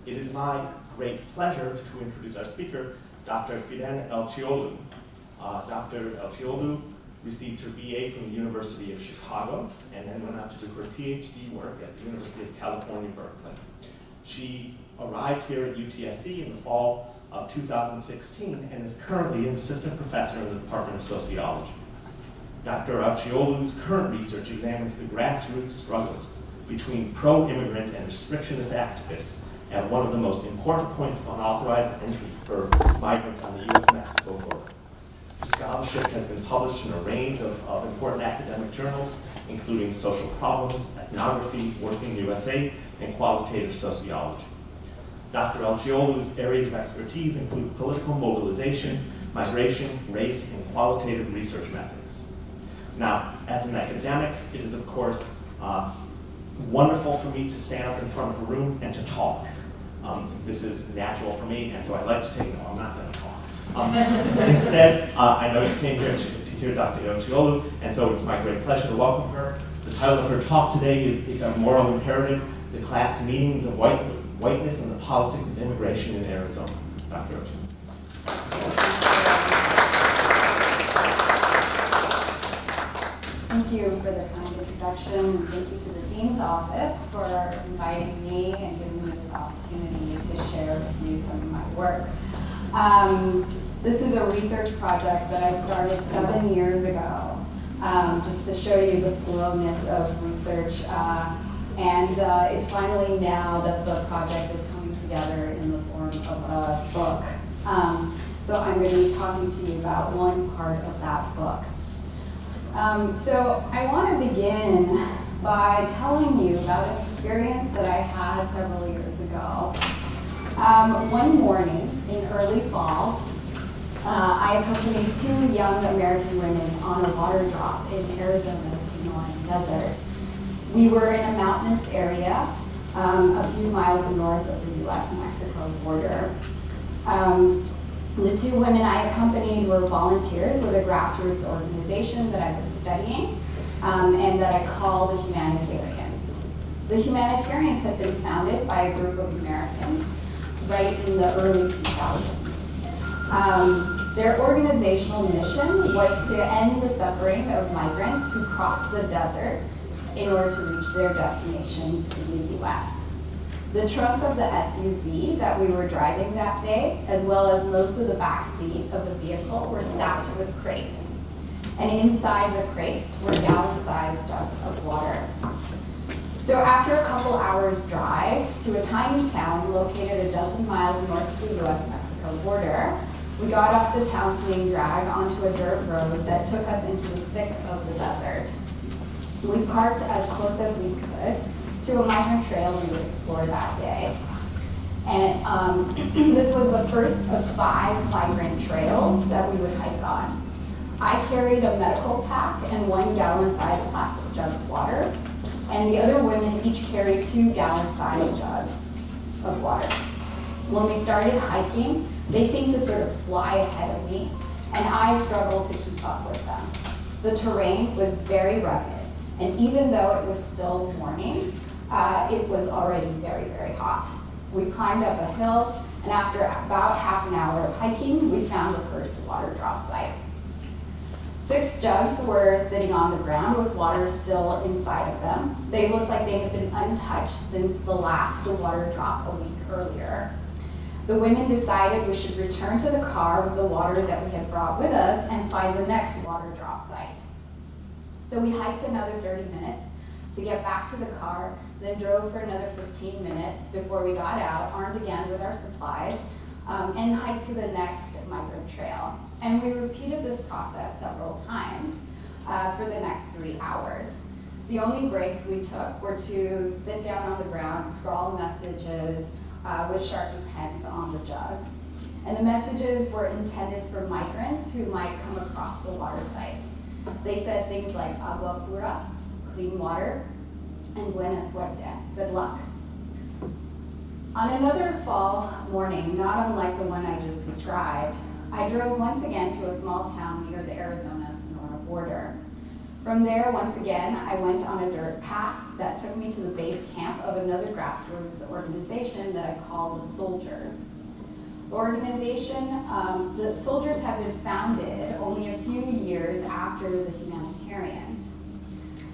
It is my great pleasure to introduce our speaker, Dr. Fidan Elchiolu. Dr. Elchiolu received her BA from the University of Chicago and then went on to do her PhD work at the University of California, Berkeley. She arrived here at UTSC in the fall of 2016 and is currently an assistant professor in the Department of Sociology. Dr. Elchiolu's current research examines the grassroots struggles between pro-immigrant and restrictionist activists at one of the most important points of unauthorized entry for migrants on the US-Mexico border. Her scholarship has been published in a range of important academic journals, including Social Problems, Ethnography, Working USA, and Qualitative Sociology. Dr. Elchiolu's areas of expertise include political mobilization, migration, race, and qualitative research methods. Now, as an academic, it is, of course, wonderful for me to stand up in front of a room and to talk. This is natural for me, and so I like to take, no, I'm not going to talk. Instead, I know you came here to hear Dr. Elchiolu, and so it's my great pleasure to welcome her. The title of her talk today is "It's a Moral Imperative, the Class Meanings of Whiteness and the Politics of Immigration in Arizona." Dr. Elchiolu. Thank you for the kind introduction, and thank you to the Dean's Office for inviting me and giving me this opportunity to share with you some of my work. This is a research project that I started 7 years ago, just to show you the slowness of research. It's finally now that the project is coming together in the form of a book. So I'm going to be talking to you about one part of that book. So I want to begin by telling you about an experience that I had several years ago. One morning in early fall, I accompanied 2 young American women on a water drop in Arizona's Sonoran Desert. We were in a mountainous area, a few miles north of the US-Mexico border. The 2 women I accompanied were volunteers with a grassroots organization that I was studying, and that I call the Humanitarians. The Humanitarians had been founded by a group of Americans right in the early 2000s. Their organizational mission was to end the suffering of migrants who cross the desert in order to reach their destinations in the US. The trunk of the SUV that we were driving that day, as well as most of the back seat of the vehicle, were stacked with crates. And inside the crates were gallon-sized jugs of water. So after a couple hours drive to a tiny town located a dozen miles north of the US-Mexico border, we got off the town's main drag onto a dirt road that took us into the thick of the desert. We parked as close as we could to a migrant trail we would explore that day. And this was the first of 5 migrant trails that we would hike on. I carried a medical pack and 1 gallon-sized plastic jug of water, and the other women each carried 2 gallon-sized jugs of water. When we started hiking, they seemed to sort of fly ahead of me, and I struggled to keep up with them. The terrain was very rugged, and even though it was still morning, it was already very, very hot. We climbed up a hill, and after about half an hour of hiking, we found the first water drop site. 6 jugs were sitting on the ground with water still inside of them. They looked like they had been untouched since the last water drop a week earlier. The women decided we should return to the car with the water that we had brought with us and find the next water drop site. So we hiked another 30 minutes to get back to the car, then drove for another 15 minutes before we got out, armed again with our supplies, and hiked to the next migrant trail. And we repeated this process several times for the next 3 hours. The only breaks we took were to sit down on the ground, scrawl messages with Sharpie pens on the jugs. And the messages were intended for migrants who might come across the water sites. They said things like agua pura, clean water, and buena suerte, good luck. On another fall morning, not unlike the one I just described, I drove once again to a small town near the Arizona-Sonora border. From there, once again, I went on a dirt path that took me to the base camp of another grassroots organization that I call the Soldiers. The organization, the Soldiers have been founded only a few years after the Humanitarians,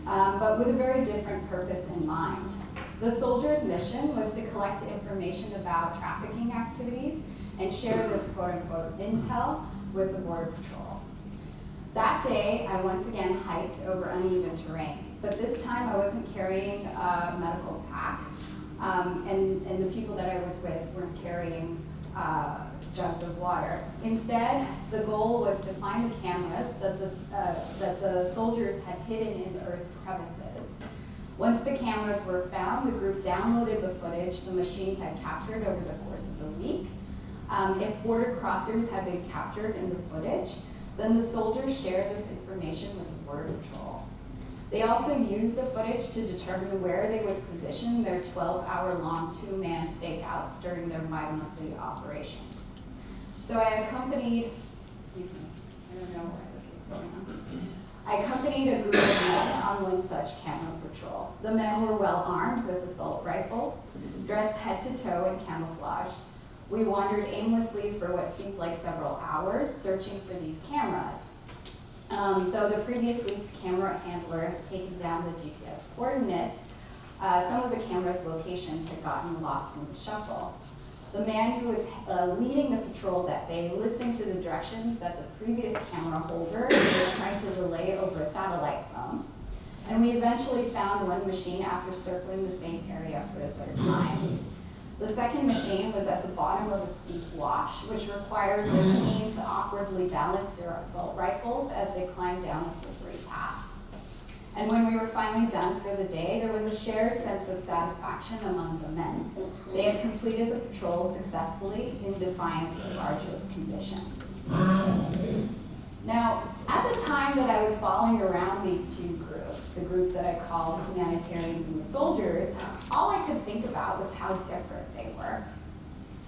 but with a very different purpose in mind. The Soldiers' mission was to collect information about trafficking activities and share this quote-unquote intel with the Border Patrol. That day, I once again hiked over uneven terrain, but this time I wasn't carrying a medical pack, and the people that I was with weren't carrying jugs of water. Instead, the goal was to find the cameras that the soldiers had hidden in the earth's crevices. Once the cameras were found, the group downloaded the footage the machines had captured over the course of the week. If border crossers had been captured in the footage, then the soldiers shared this information with the Border Patrol. They also used the footage to determine where they would position their 12-hour-long two-man stakeouts during their bi-monthly operations. So I accompanied, excuse me, I don't know where this was going on. I accompanied a group of men on one such camera patrol. The men were well armed with assault rifles, dressed head to toe in camouflage. We wandered aimlessly for what seemed like several hours, searching for these cameras. Though the previous week's camera handler had taken down the GPS coordinates, some of the camera's locations had gotten lost in the shuffle. The man who was leading the patrol that day listened to the directions that the previous camera holder was trying to relay over a satellite phone. And we eventually found one machine after circling the same area for a third time. The second machine was at the bottom of a steep wash, which required the team to awkwardly balance their assault rifles as they climbed down a slippery path. And when we were finally done for the day, there was a shared sense of satisfaction among the men. They had completed the patrol successfully in defiance of arduous conditions. Now, at the time that I was following around these two groups, the groups that I called the Humanitarians and the Soldiers, all I could think about was how different they were.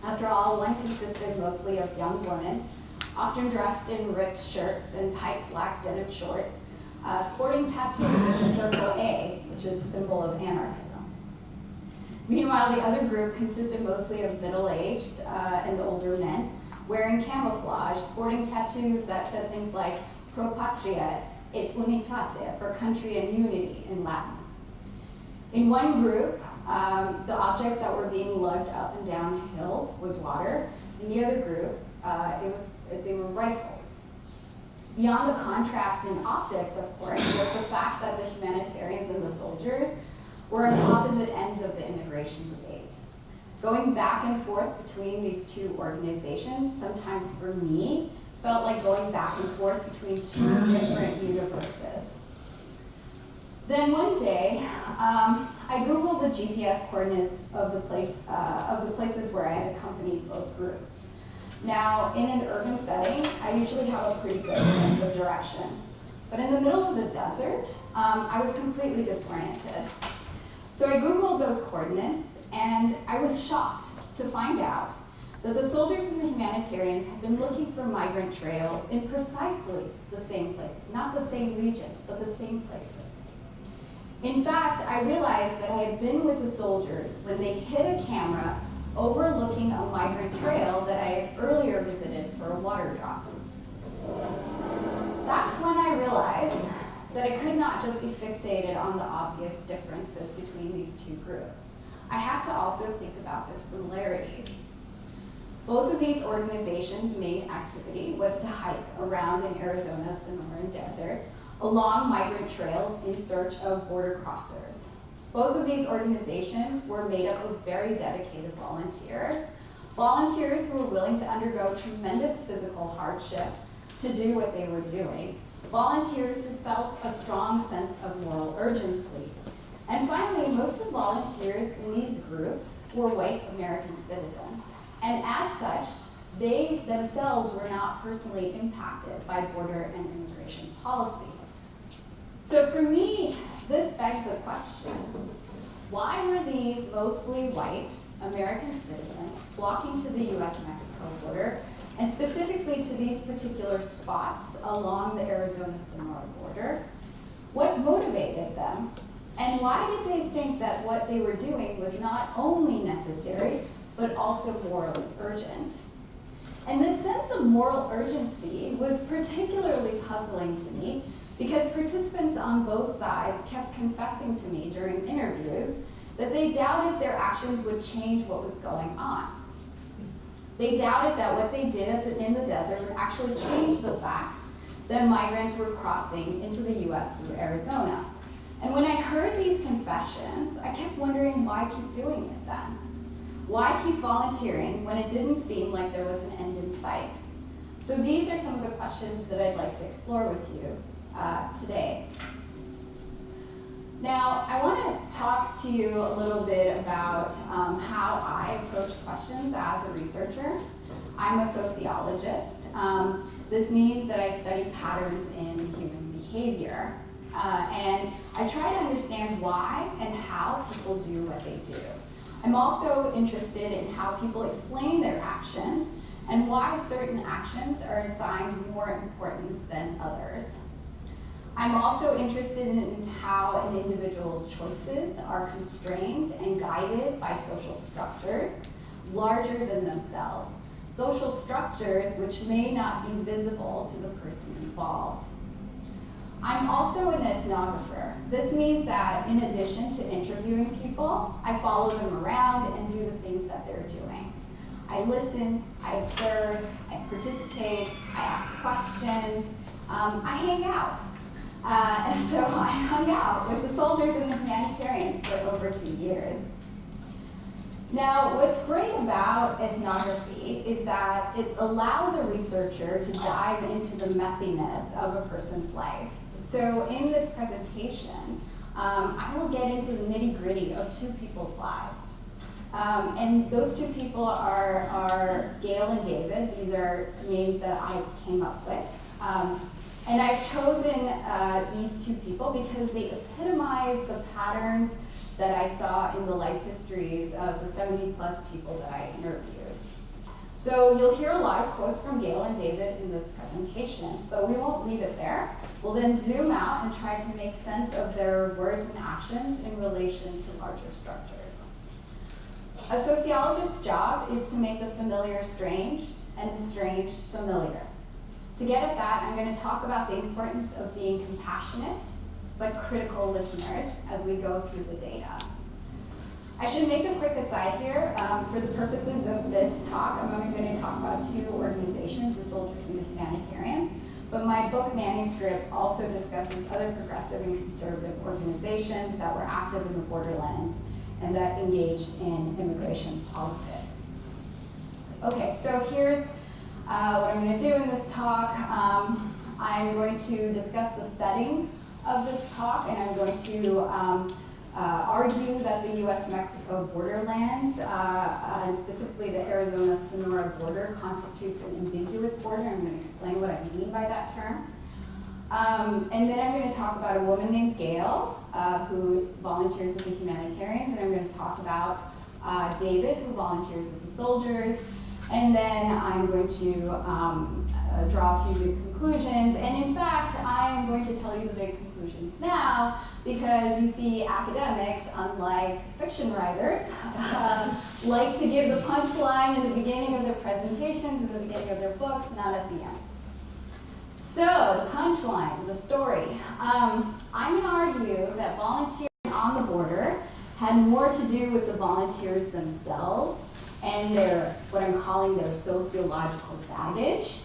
After all, one consisted mostly of young women, often dressed in ripped shirts and tight black denim shorts, sporting tattoos with the circle A, which is a symbol of anarchism. Meanwhile, the other group consisted mostly of middle-aged and older men, wearing camouflage, sporting tattoos that said things like Pro Patria et Unitate, for country and unity in Latin. In one group, the objects that were being lugged up and down hills was water. In the other group, they were rifles. Beyond the contrast in optics, of course, was the fact that the Humanitarians and the Soldiers were on opposite ends of the immigration debate. Going back and forth between these two organizations, sometimes for me, felt like going back and forth between two different universes. Then one day, I Googled the GPS coordinates of the places where I had accompanied both groups. Now, in an urban setting, I usually have a pretty good sense of direction. But in the middle of the desert, I was completely disoriented. So I Googled those coordinates, and I was shocked to find out that the Soldiers and the Humanitarians had been looking for migrant trails in precisely the same places, not the same regions, but the same places. In fact, I realized that I had been with the Soldiers when they hid a camera overlooking a migrant trail that I had earlier visited for a water drop. That's when I realized that I could not just be fixated on the obvious differences between these two groups. I had to also think about their similarities. Both of these organizations' main activity was to hike around in Arizona's Sonoran Desert along migrant trails in search of border crossers. Both of these organizations were made up of very dedicated volunteers who were willing to undergo tremendous physical hardship to do what they were doing, volunteers who felt a strong sense of moral urgency. And finally, most of the volunteers in these groups were white American citizens, and as such, they themselves were not personally impacted by border and immigration policy. So for me, this begged the question, why were these mostly white American citizens flocking to the US-Mexico border, and specifically to these particular spots along the Arizona-Sonora border? What motivated them? And why did they think that what they were doing was not only necessary, but also morally urgent? And this sense of moral urgency was particularly puzzling to me because participants on both sides kept confessing to me during interviews that they doubted their actions would change what was going on. They doubted that what they did in the desert would actually change the fact that migrants were crossing into the US through Arizona. And when I heard these confessions, I kept wondering why keep doing it then? Why keep volunteering when it didn't seem like there was an end in sight? So these are some of the questions that I'd like to explore with you today. Now, I want to talk to you a little bit about how I approach questions as a researcher. I'm a sociologist. This means that I study patterns in human behavior. And I try to understand why and how people do what they do. I'm also interested in how people explain their actions and why certain actions are assigned more importance than others. I'm also interested in how an individual's choices are constrained and guided by social structures larger than themselves, social structures which may not be visible to the person involved. I'm also an ethnographer. This means that in addition to interviewing people, I follow them around and do the things that they're doing. I listen, I observe, I participate, I ask questions, I hang out. And so I hung out with the soldiers and the humanitarians for over 2 years. Now, what's great about ethnography is that it allows a researcher to dive into the messiness of a person's life. So in this presentation, I will get into the nitty-gritty of 2 people's lives. And those 2 people are Gail and David. These are names that I came up with. And I've chosen these 2 people because they epitomize the patterns that I saw in the life histories of the 70+ people that I interviewed. So you'll hear a lot of quotes from Gail and David in this presentation, but we won't leave it there. We'll then zoom out and try to make sense of their words and actions in relation to larger structures. A sociologist's job is to make the familiar strange and the strange familiar. To get at that, I'm going to talk about the importance of being compassionate but critical listeners as we go through the data. I should make a quick aside here. For the purposes of this talk, I'm only going to talk about 2 organizations, the soldiers and the humanitarians, but my book manuscript also discusses other progressive and conservative organizations that were active in the borderlands and that engaged in immigration politics. Okay, so here's what I'm going to do in this talk. I'm going to discuss the setting of this talk, and I'm going to argue that the US-Mexico borderlands, and specifically the Arizona-Sonora border, constitutes an ambiguous border. I'm going to explain what I mean by that term. And then I'm going to talk about a woman named Gail, who volunteers with the humanitarians, and I'm going to talk about David, who volunteers with the soldiers, and then I'm going to draw a few big conclusions. And in fact, I'm going to tell you the big conclusions now, because you see, academics, unlike fiction writers, like to give the punchline in the beginning of their presentations, in the beginning of their books, not at the end. So, the punchline, the story. I'm going to argue that volunteering on the border had more to do with the volunteers themselves and their, what I'm calling their sociological baggage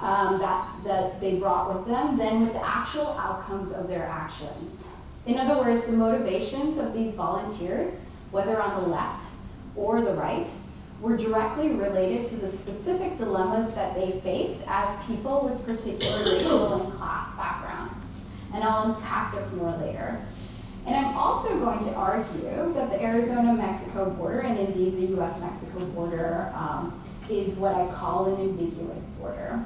that they brought with them than with the actual outcomes of their actions. In other words, the motivations of these volunteers, whether on the left or the right, were directly related to the specific dilemmas that they faced as people with particular racial and class backgrounds. And I'll unpack this more later. And I'm also going to argue that the Arizona-Mexico border, and indeed the US-Mexico border, is what I call an ambiguous border.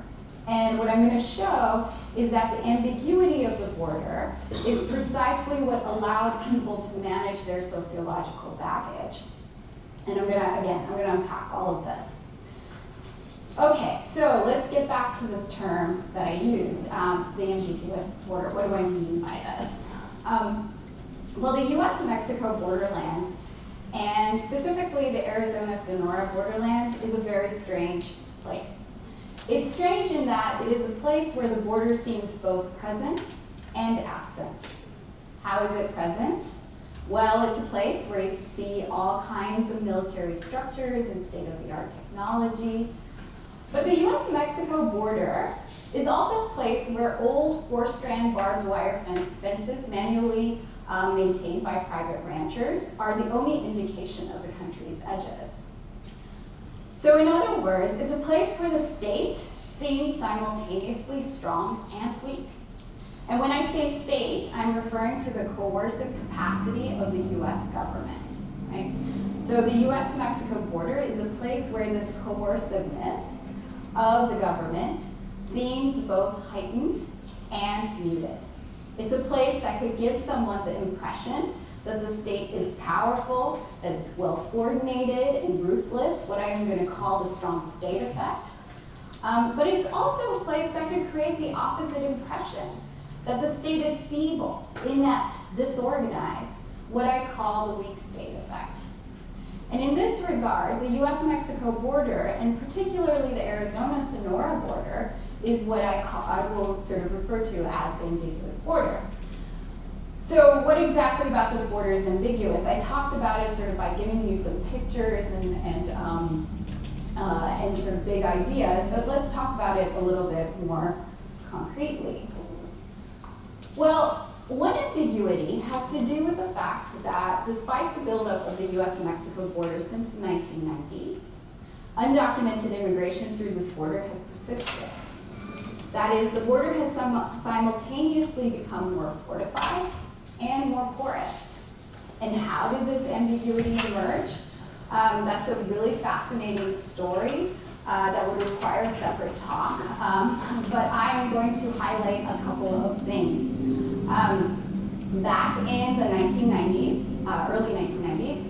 And what I'm going to show is that the ambiguity of the border is precisely what allowed people to manage their sociological baggage. And I'm going to unpack all of this. Okay, so let's get back to this term that I used, the ambiguous border. What do I mean by this? Well, the US-Mexico borderlands, and specifically the Arizona-Sonora borderlands, is a very strange place. It's strange in that it is a place where the border seems both present and absent. How is it present? Well, it's a place where you can see all kinds of military structures and state-of-the-art technology. But the US-Mexico border is also a place where old 4-strand barbed wire fences manually maintained by private ranchers are the only indication of the country's edges. So in other words, it's a place where the state seems simultaneously strong and weak. And when I say state, I'm referring to the coercive capacity of the US government, right? So the US-Mexico border is a place where this coerciveness of the government seems both heightened and muted. It's a place that could give someone the impression that the state is powerful, that it's well coordinated and ruthless, what I'm going to call the strong state effect. But it's also a place that could create the opposite impression, that the state is feeble, inept, disorganized, what I call the weak state effect. And in this regard, the US-Mexico border, and particularly the Arizona-Sonora border, is what I will sort of refer to as the ambiguous border. So what exactly about this border is ambiguous? I talked about it sort of by giving you some pictures and sort of big ideas, but let's talk about it a little bit more concretely. Well, one ambiguity has to do with the fact that despite the buildup of the US-Mexico border since the 1990s, undocumented immigration through this border has persisted. That is, the border has simultaneously become more fortified and more porous. And how did this ambiguity emerge? That's a really fascinating story that would require a separate talk, but I am going to highlight a couple of things. Back in the 1990s, early 1990s,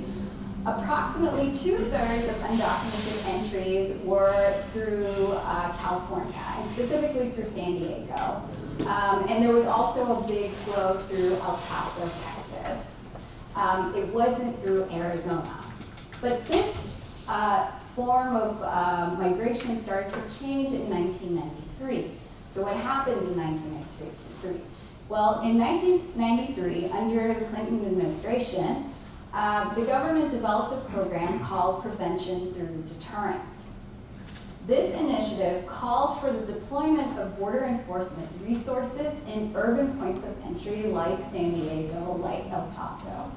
approximately 2/3 of undocumented entries were through California, and specifically through San Diego. And there was also a big flow through El Paso, Texas. It wasn't through Arizona. But this form of migration started to change in 1993. So what happened in 1993? Well, in 1993, under the Clinton administration, the government developed a program called Prevention Through Deterrence. This initiative called for the deployment of border enforcement resources in urban points of entry like San Diego, like El Paso,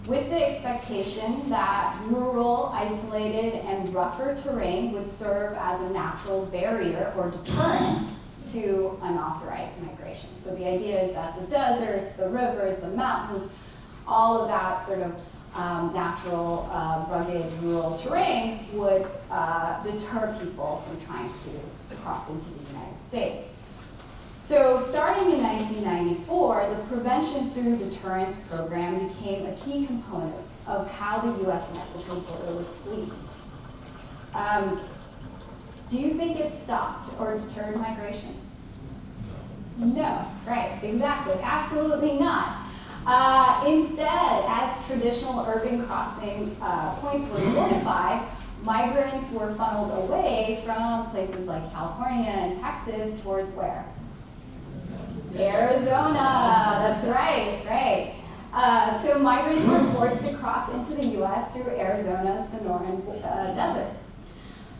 with the expectation that rural, isolated, and rougher terrain would serve as a natural barrier or deterrent to unauthorized migration. So the idea is that the deserts, the rivers, the mountains, all of that sort of natural, rugged, rural terrain would deter people from trying to cross into the United States. So starting in 1994, the Prevention Through Deterrence program became a key component of how the US-Mexico border was policed. Do you think it stopped or deterred migration? No, right, exactly, absolutely not. Instead, as traditional urban crossing points were fortified, migrants were funneled away from places like California and Texas towards where? Arizona, that's right. So migrants were forced to cross into the US through Arizona's Sonoran Desert.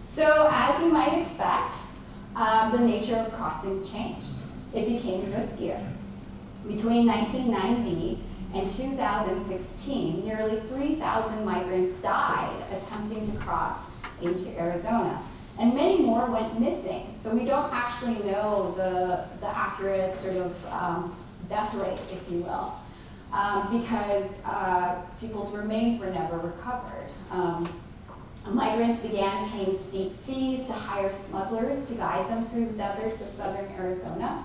So as you might expect, the nature of crossing changed. It became riskier. Between 1990 and 2016, nearly 3,000 migrants died attempting to cross into Arizona. And many more went missing. So we don't actually know the accurate sort of death rate, if you will, because people's remains were never recovered. Migrants began paying steep fees to hire smugglers to guide them through the deserts of southern Arizona.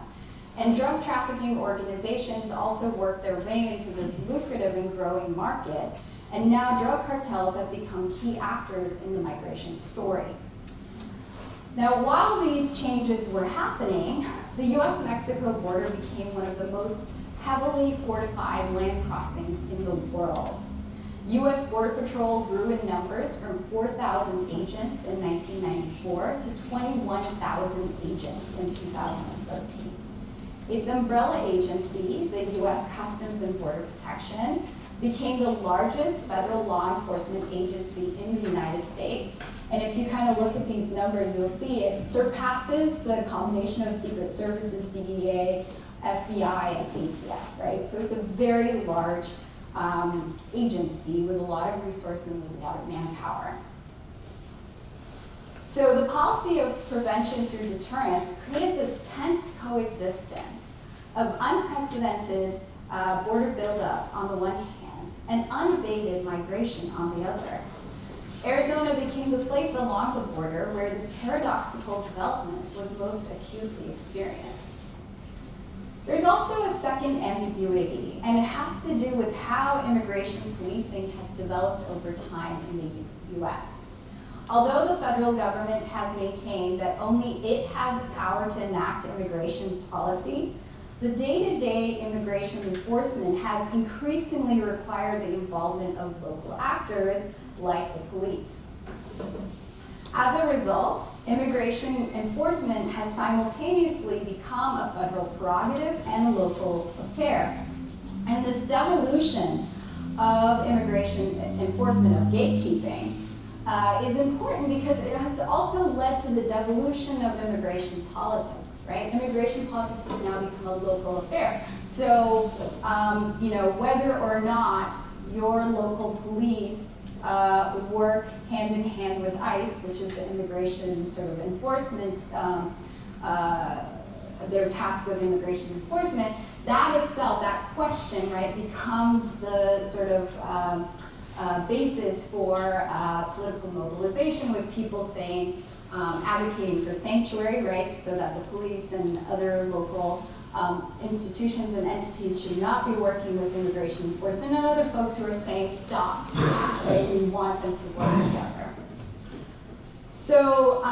And drug trafficking organizations also worked their way into this lucrative and growing market. And now drug cartels have become key actors in the migration story. Now, while these changes were happening, the US-Mexico border became one of the most heavily fortified land crossings in the world. US Border Patrol grew in numbers from 4,000 agents in 1994 to 21,000 agents in 2013. Its umbrella agency, the US Customs and Border Protection, became the largest federal law enforcement agency in the United States. And if you kind of look at these numbers, you'll see it surpasses the combination of Secret Services, DEA, FBI, and ATF, right? So it's a very large agency with a lot of resources and with a lot of manpower. So the policy of prevention through deterrence created this tense coexistence of unprecedented border buildup on the one hand and unabated migration on the other. Arizona became the place along the border where this paradoxical development was most acutely experienced. There's also a second ambiguity, and it has to do with how immigration policing has developed over time in the US. Although the federal government has maintained that only it has the power to enact immigration policy, the day-to-day immigration enforcement has increasingly required the involvement of local actors like the police. As a result, immigration enforcement has simultaneously become a federal prerogative and a local affair. And this devolution of immigration enforcement, of gatekeeping, is important because it has also led to the devolution of immigration politics, right? Immigration politics has now become a local affair. So, whether or not your local police work hand in hand with ICE, which is the immigration sort of enforcement, they're tasked with immigration enforcement, that itself, that question, right, becomes the sort of basis for political mobilization, with people saying, advocating for sanctuary, right, so that the police and other local institutions and entities should not be working with immigration enforcement, and other folks who are saying, stop, right, we want them to work together. So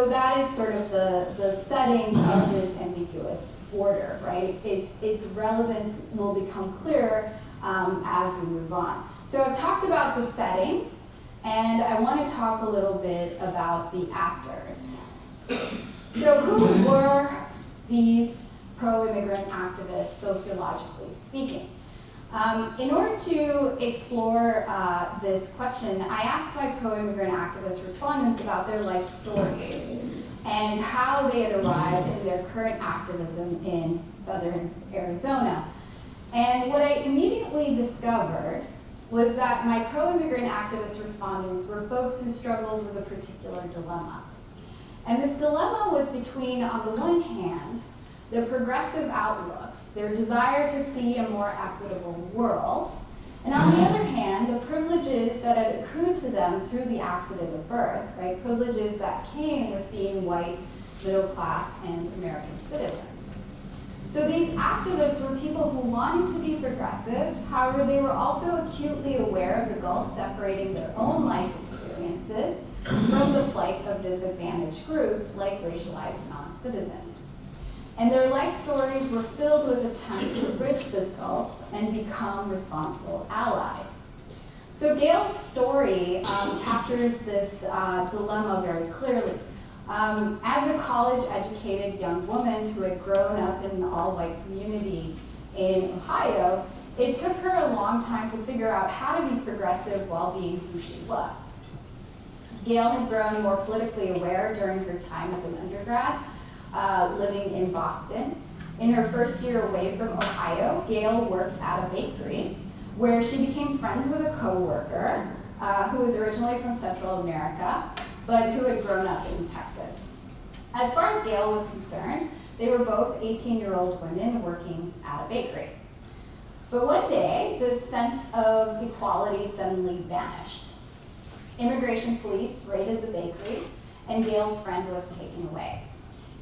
that is sort of the setting of this ambiguous border, right? Its relevance will become clearer as we move on. So I've talked about the setting, and I want to talk a little bit about the actors. So who were these pro-immigrant activists, sociologically speaking? In order to explore this question, I asked my pro-immigrant activist respondents about their life stories and how they had arrived in their current activism in southern Arizona. And what I immediately discovered was that my pro-immigrant activist respondents were folks who struggled with a particular dilemma. And this dilemma was between, on the one hand, their progressive outlooks, their desire to see a more equitable world, and on the other hand, the privileges that had accrued to them through the accident of birth, right? Privileges that came with being white, middle class, and American citizens. So these activists were people who wanted to be progressive, however, they were also acutely aware of the gulf separating their own life experiences from the plight of disadvantaged groups like racialized non-citizens. And their life stories were filled with attempts to bridge this gulf and become responsible allies. So Gail's story captures this dilemma very clearly. As a college-educated young woman who had grown up in an all-white community in Ohio, it took her a long time to figure out how to be progressive while being who she was. Gail had grown more politically aware during her time as an undergrad, living in Boston. In her first year away from Ohio, Gail worked at a bakery where she became friends with a coworker who was originally from Central America, but who had grown up in Texas. As far as Gail was concerned, they were both 18-year-old women working at a bakery. But one day, this sense of equality suddenly vanished. Immigration police raided the bakery, and Gail's friend was taken away.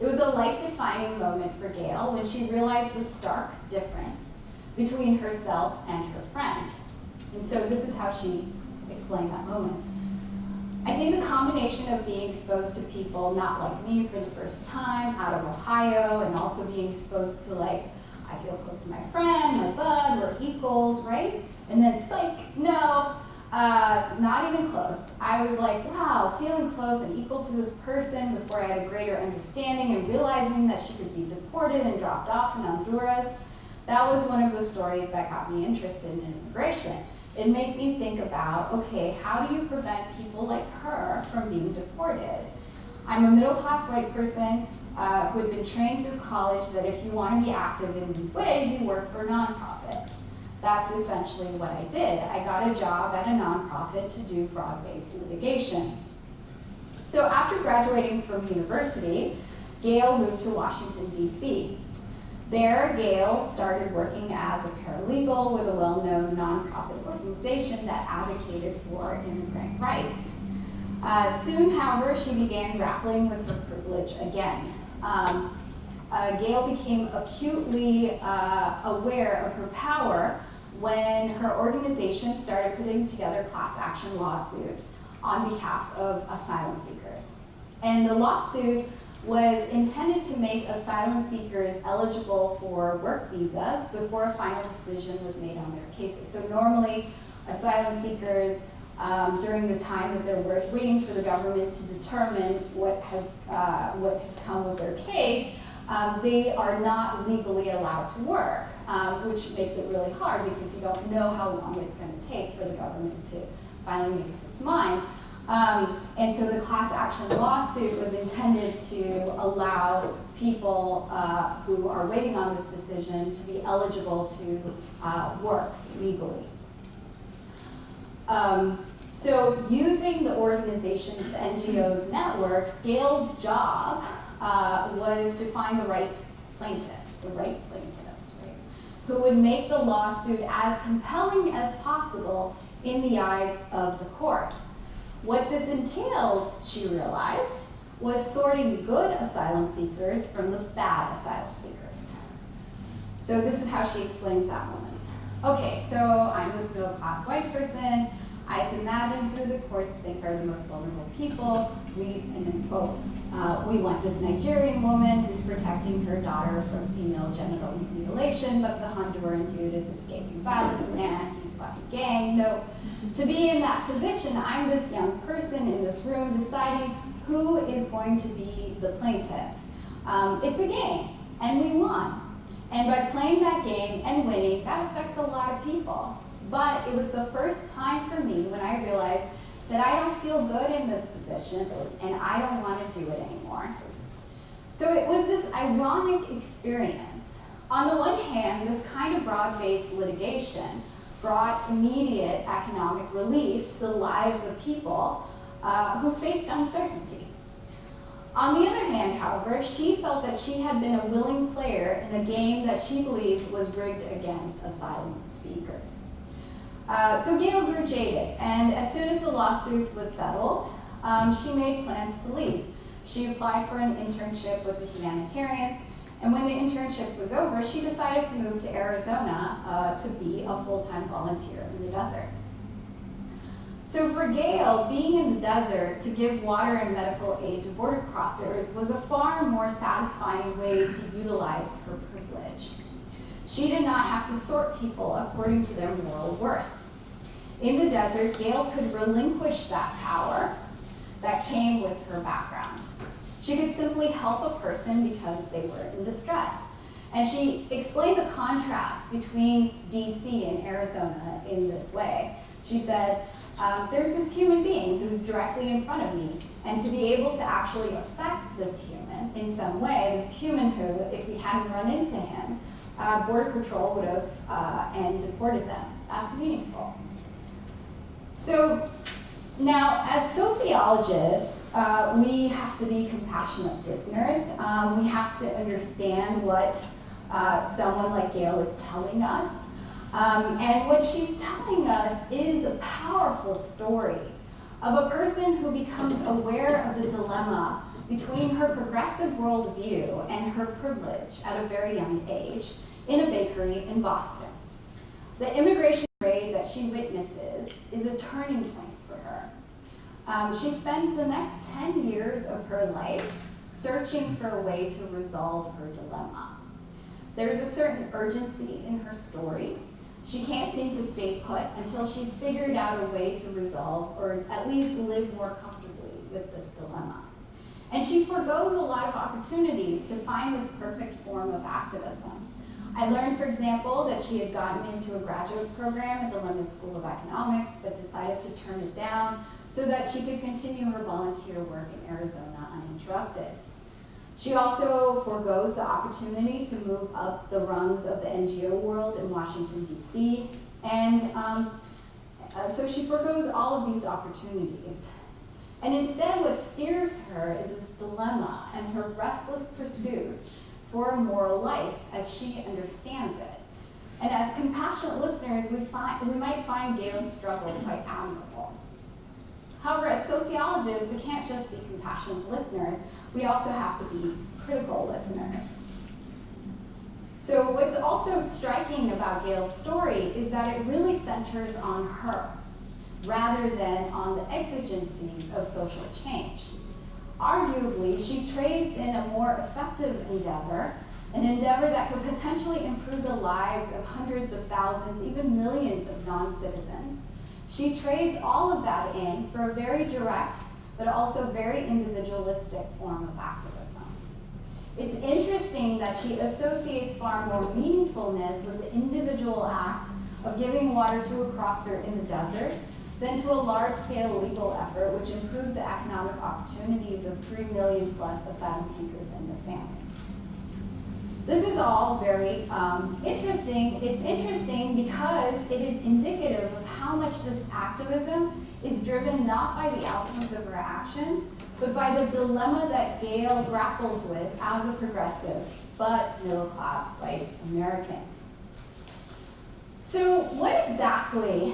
It was a life-defining moment for Gail when she realized the stark difference between herself and her friend. And so this is how she explained that moment. I think the combination of being exposed to people not like me for the first time out of Ohio, and also being exposed to like, I feel close to my friend, my bud, we're equals, right? And then psych, no, not even close. I was like, wow, feeling close and equal to this person before I had a greater understanding and realizing that she could be deported and dropped off in Honduras. That was one of the stories that got me interested in immigration. It made me think about, okay, how do you prevent people like her from being deported? I'm a middle-class white person who had been trained through college that if you want to be active in these ways, you work for nonprofits. That's essentially what I did. I got a job at a nonprofit to do broad-based litigation. So after graduating from university, Gail moved to Washington, D.C. There, Gail started working as a paralegal with a well-known nonprofit organization that advocated for immigrant rights. Soon, however, she began grappling with her privilege again. Gail became acutely aware of her power when her organization started putting together a class action lawsuit on behalf of asylum seekers. And the lawsuit was intended to make asylum seekers eligible for work visas before a final decision was made on their cases. So normally, asylum seekers, during the time that they're waiting for the government to determine what has come with their case, they are not legally allowed to work, which makes it really hard because you don't know how long it's going to take for the government to finally make up its mind. And so the class action lawsuit was intended to allow people who are waiting on this decision to be eligible to work legally. So using the organizations, the NGOs, networks, Gail's job was to find the right plaintiffs, right, who would make the lawsuit as compelling as possible in the eyes of the court. What this entailed, she realized, was sorting good asylum seekers from the bad asylum seekers. So this is how she explains that woman. Okay, so I'm this middle-class white person. I had to imagine who the courts think are the most vulnerable people. We want this Nigerian woman who's protecting her daughter from female genital mutilation, but the Honduran dude is escaping violence, man, he's fucking gang. Nope. To be in that position, I'm this young person in this room deciding who is going to be the plaintiff. It's a game, and we won. And by playing that game and winning, that affects a lot of people. But it was the first time for me when I realized that I don't feel good in this position and I don't want to do it anymore. So it was this ironic experience. On the one hand, this kind of broad-based litigation brought immediate economic relief to the lives of people who faced uncertainty. On the other hand, however, she felt that she had been a willing player in a game that she believed was rigged against asylum seekers. So Gail grew jaded, and as soon as the lawsuit was settled, she made plans to leave. She applied for an internship with the humanitarians, and when the internship was over, she decided to move to Arizona to be a full-time volunteer in the desert. So for Gail, being in the desert to give water and medical aid to border crossers was a far more satisfying way to utilize her privilege. She did not have to sort people according to their moral worth. In the desert, Gail could relinquish that power that came with her background. She could simply help a person because they were in distress. And she explained the contrast between DC and Arizona in this way. She said, there's this human being who's directly in front of me, and to be able to actually affect this human in some way, this human who, if we hadn't run into him, Border Patrol would have and deported them. That's meaningful. So now, as sociologists, we have to be compassionate listeners. We have to understand what someone like Gail is telling us. And what she's telling us is a powerful story of a person who becomes aware of the dilemma between her progressive worldview and her privilege at a very young age in a bakery in Boston. The immigration raid that she witnesses is a turning point for her. She spends the next 10 years of her life searching for a way to resolve her dilemma. There's a certain urgency in her story. She can't seem to stay put until she's figured out a way to resolve or at least live more comfortably with this dilemma. And she forgoes a lot of opportunities to find this perfect form of activism. I learned, for example, that she had gotten into a graduate program at the London School of Economics, but decided to turn it down so that she could continue her volunteer work in Arizona uninterrupted. She also forgoes the opportunity to move up the rungs of the NGO world in Washington, D.C., and so she forgoes all of these opportunities. And instead, what steers her is this dilemma and her restless pursuit for a moral life as she understands it. And as compassionate listeners, we might find Gail's struggle quite admirable. However, as sociologists, we can't just be compassionate listeners, we also have to be critical listeners. So what's also striking about Gail's story is that it really centers on her, rather than on the exigencies of social change. Arguably, she trades in a more effective endeavor, an endeavor that could potentially improve the lives of hundreds of thousands, even millions of non-citizens. She trades all of that in for a very direct, but also very individualistic form of activism. It's interesting that she associates far more meaningfulness with the individual act of giving water to a crosser in the desert than to a large-scale legal effort which improves the economic opportunities of 3 million plus asylum seekers and their families. This is all very interesting. It's interesting because it is indicative of how much this activism is driven not by the outcomes of her actions, but by the dilemma that Gail grapples with as a progressive, but middle-class white American. So what exactly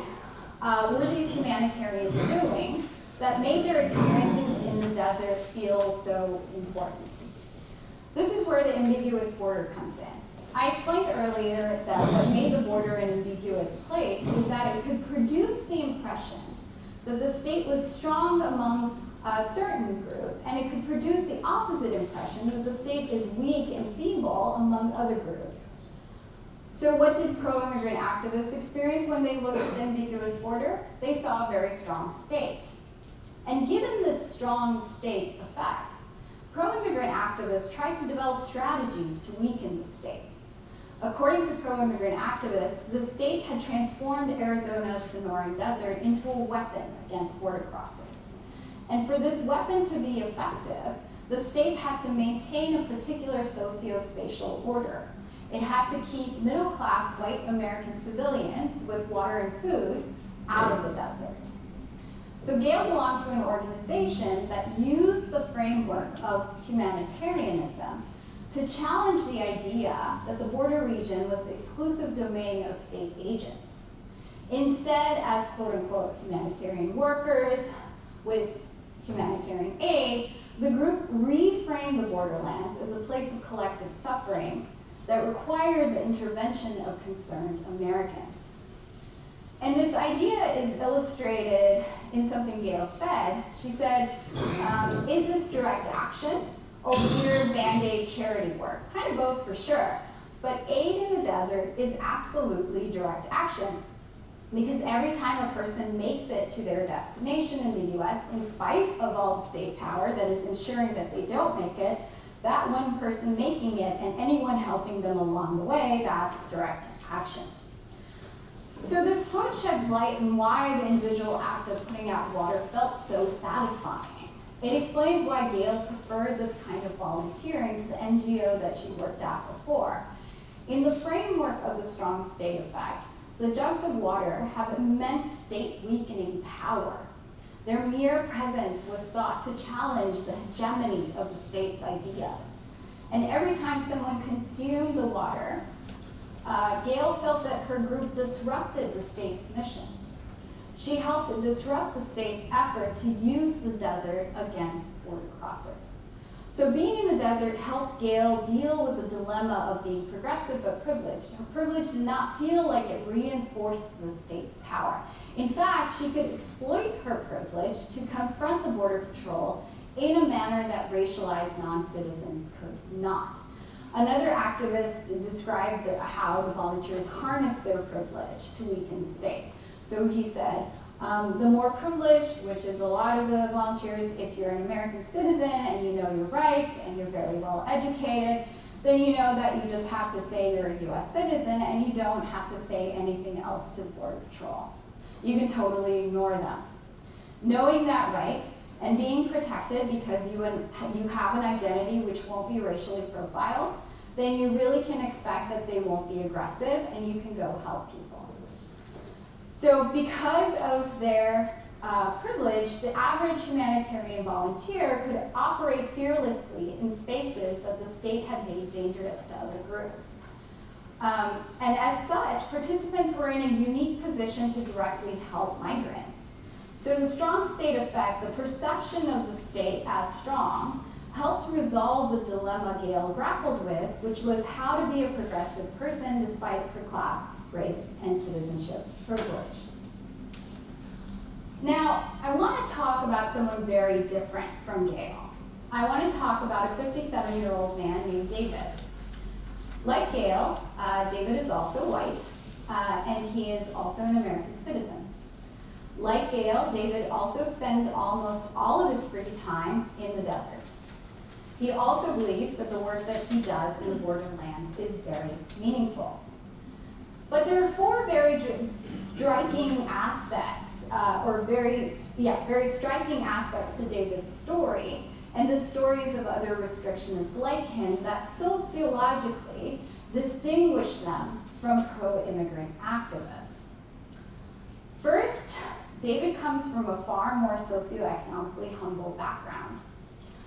were these humanitarians doing that made their experiences in the desert feel so important? This is where the ambiguous border comes in. I explained earlier that what made the border an ambiguous place is that it could produce the impression that the state was strong among certain groups, and it could produce the opposite impression that the state is weak and feeble among other groups. So what did pro-immigrant activists experience when they looked at the ambiguous border? They saw a very strong state. And given this strong state effect, pro-immigrant activists tried to develop strategies to weaken the state. According to pro-immigrant activists, the state had transformed Arizona's Sonoran Desert into a weapon against border crossers. And for this weapon to be effective, the state had to maintain a particular socio-spatial order. It had to keep middle-class white American civilians with water and food out of the desert. So Gail belonged to an organization that used the framework of humanitarianism to challenge the idea that the border region was the exclusive domain of state agents. Instead, as quote-unquote humanitarian workers with humanitarian aid, the group reframed the borderlands as a place of collective suffering that required the intervention of concerned Americans. And this idea is illustrated in something Gail said. She said, is this direct action or weird Band-Aid charity work? Kind of both for sure. But aid in the desert is absolutely direct action, because every time a person makes it to their destination in the US, in spite of all the state power that is ensuring that they don't make it, that one person making it and anyone helping them along the way, that's direct action. So this point sheds light on why the individual act of putting out water felt so satisfying. It explains why Gail preferred this kind of volunteering to the NGO that she worked at before. In the framework of the strong state effect, the jugs of water have immense state-weakening power. Their mere presence was thought to challenge the hegemony of the state's ideas. And every time someone consumed the water, Gail felt that her group disrupted the state's mission. She helped disrupt the state's effort to use the desert against border crossers. So being in the desert helped Gail deal with the dilemma of being progressive but privileged. Her privilege did not feel like it reinforced the state's power. In fact, she could exploit her privilege to confront the Border Patrol in a manner that racialized non-citizens could not. Another activist described how the volunteers harnessed their privilege to weaken the state. So he said, the more privileged, which is a lot of the volunteers, if you're an American citizen and you know your rights and you're very well educated, then you know that you just have to say you're a US citizen and you don't have to say anything else to Border Patrol. You can totally ignore them. Knowing that right and being protected because you have an identity which won't be racially profiled, then you really can expect that they won't be aggressive and you can go help people. So because of their privilege, the average humanitarian volunteer could operate fearlessly in spaces that the state had made dangerous to other groups. And as such, participants were in a unique position to directly help migrants. So the strong state effect, the perception of the state as strong, helped resolve the dilemma Gail grappled with, which was how to be a progressive person despite her class, race, and citizenship privilege. Now, I want to talk about someone very different from Gail. I want to talk about a 57-year-old man named David. Like Gail, David is also white, and he is also an American citizen. Like Gail, David also spends almost all of his free time in the desert. He also believes that the work that he does in the borderlands is very meaningful. But there are four very striking aspects, very striking aspects to David's story and the stories of other restrictionists like him that sociologically distinguish them from pro-immigrant activists. First, David comes from a far more socioeconomically humble background.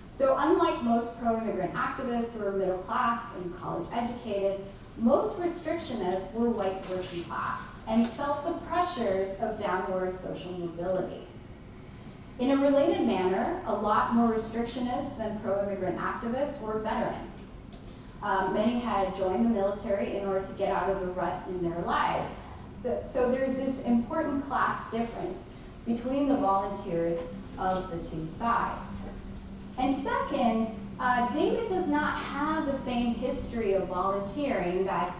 So unlike most pro-immigrant activists who are middle class and college educated, most restrictionists were white working class and felt the pressures of downward social mobility. In a related manner, a lot more restrictionists than pro-immigrant activists were veterans. Many had joined the military in order to get out of the rut in their lives. So there's this important class difference between the volunteers of the two sides. And second, David does not have the same history of volunteering that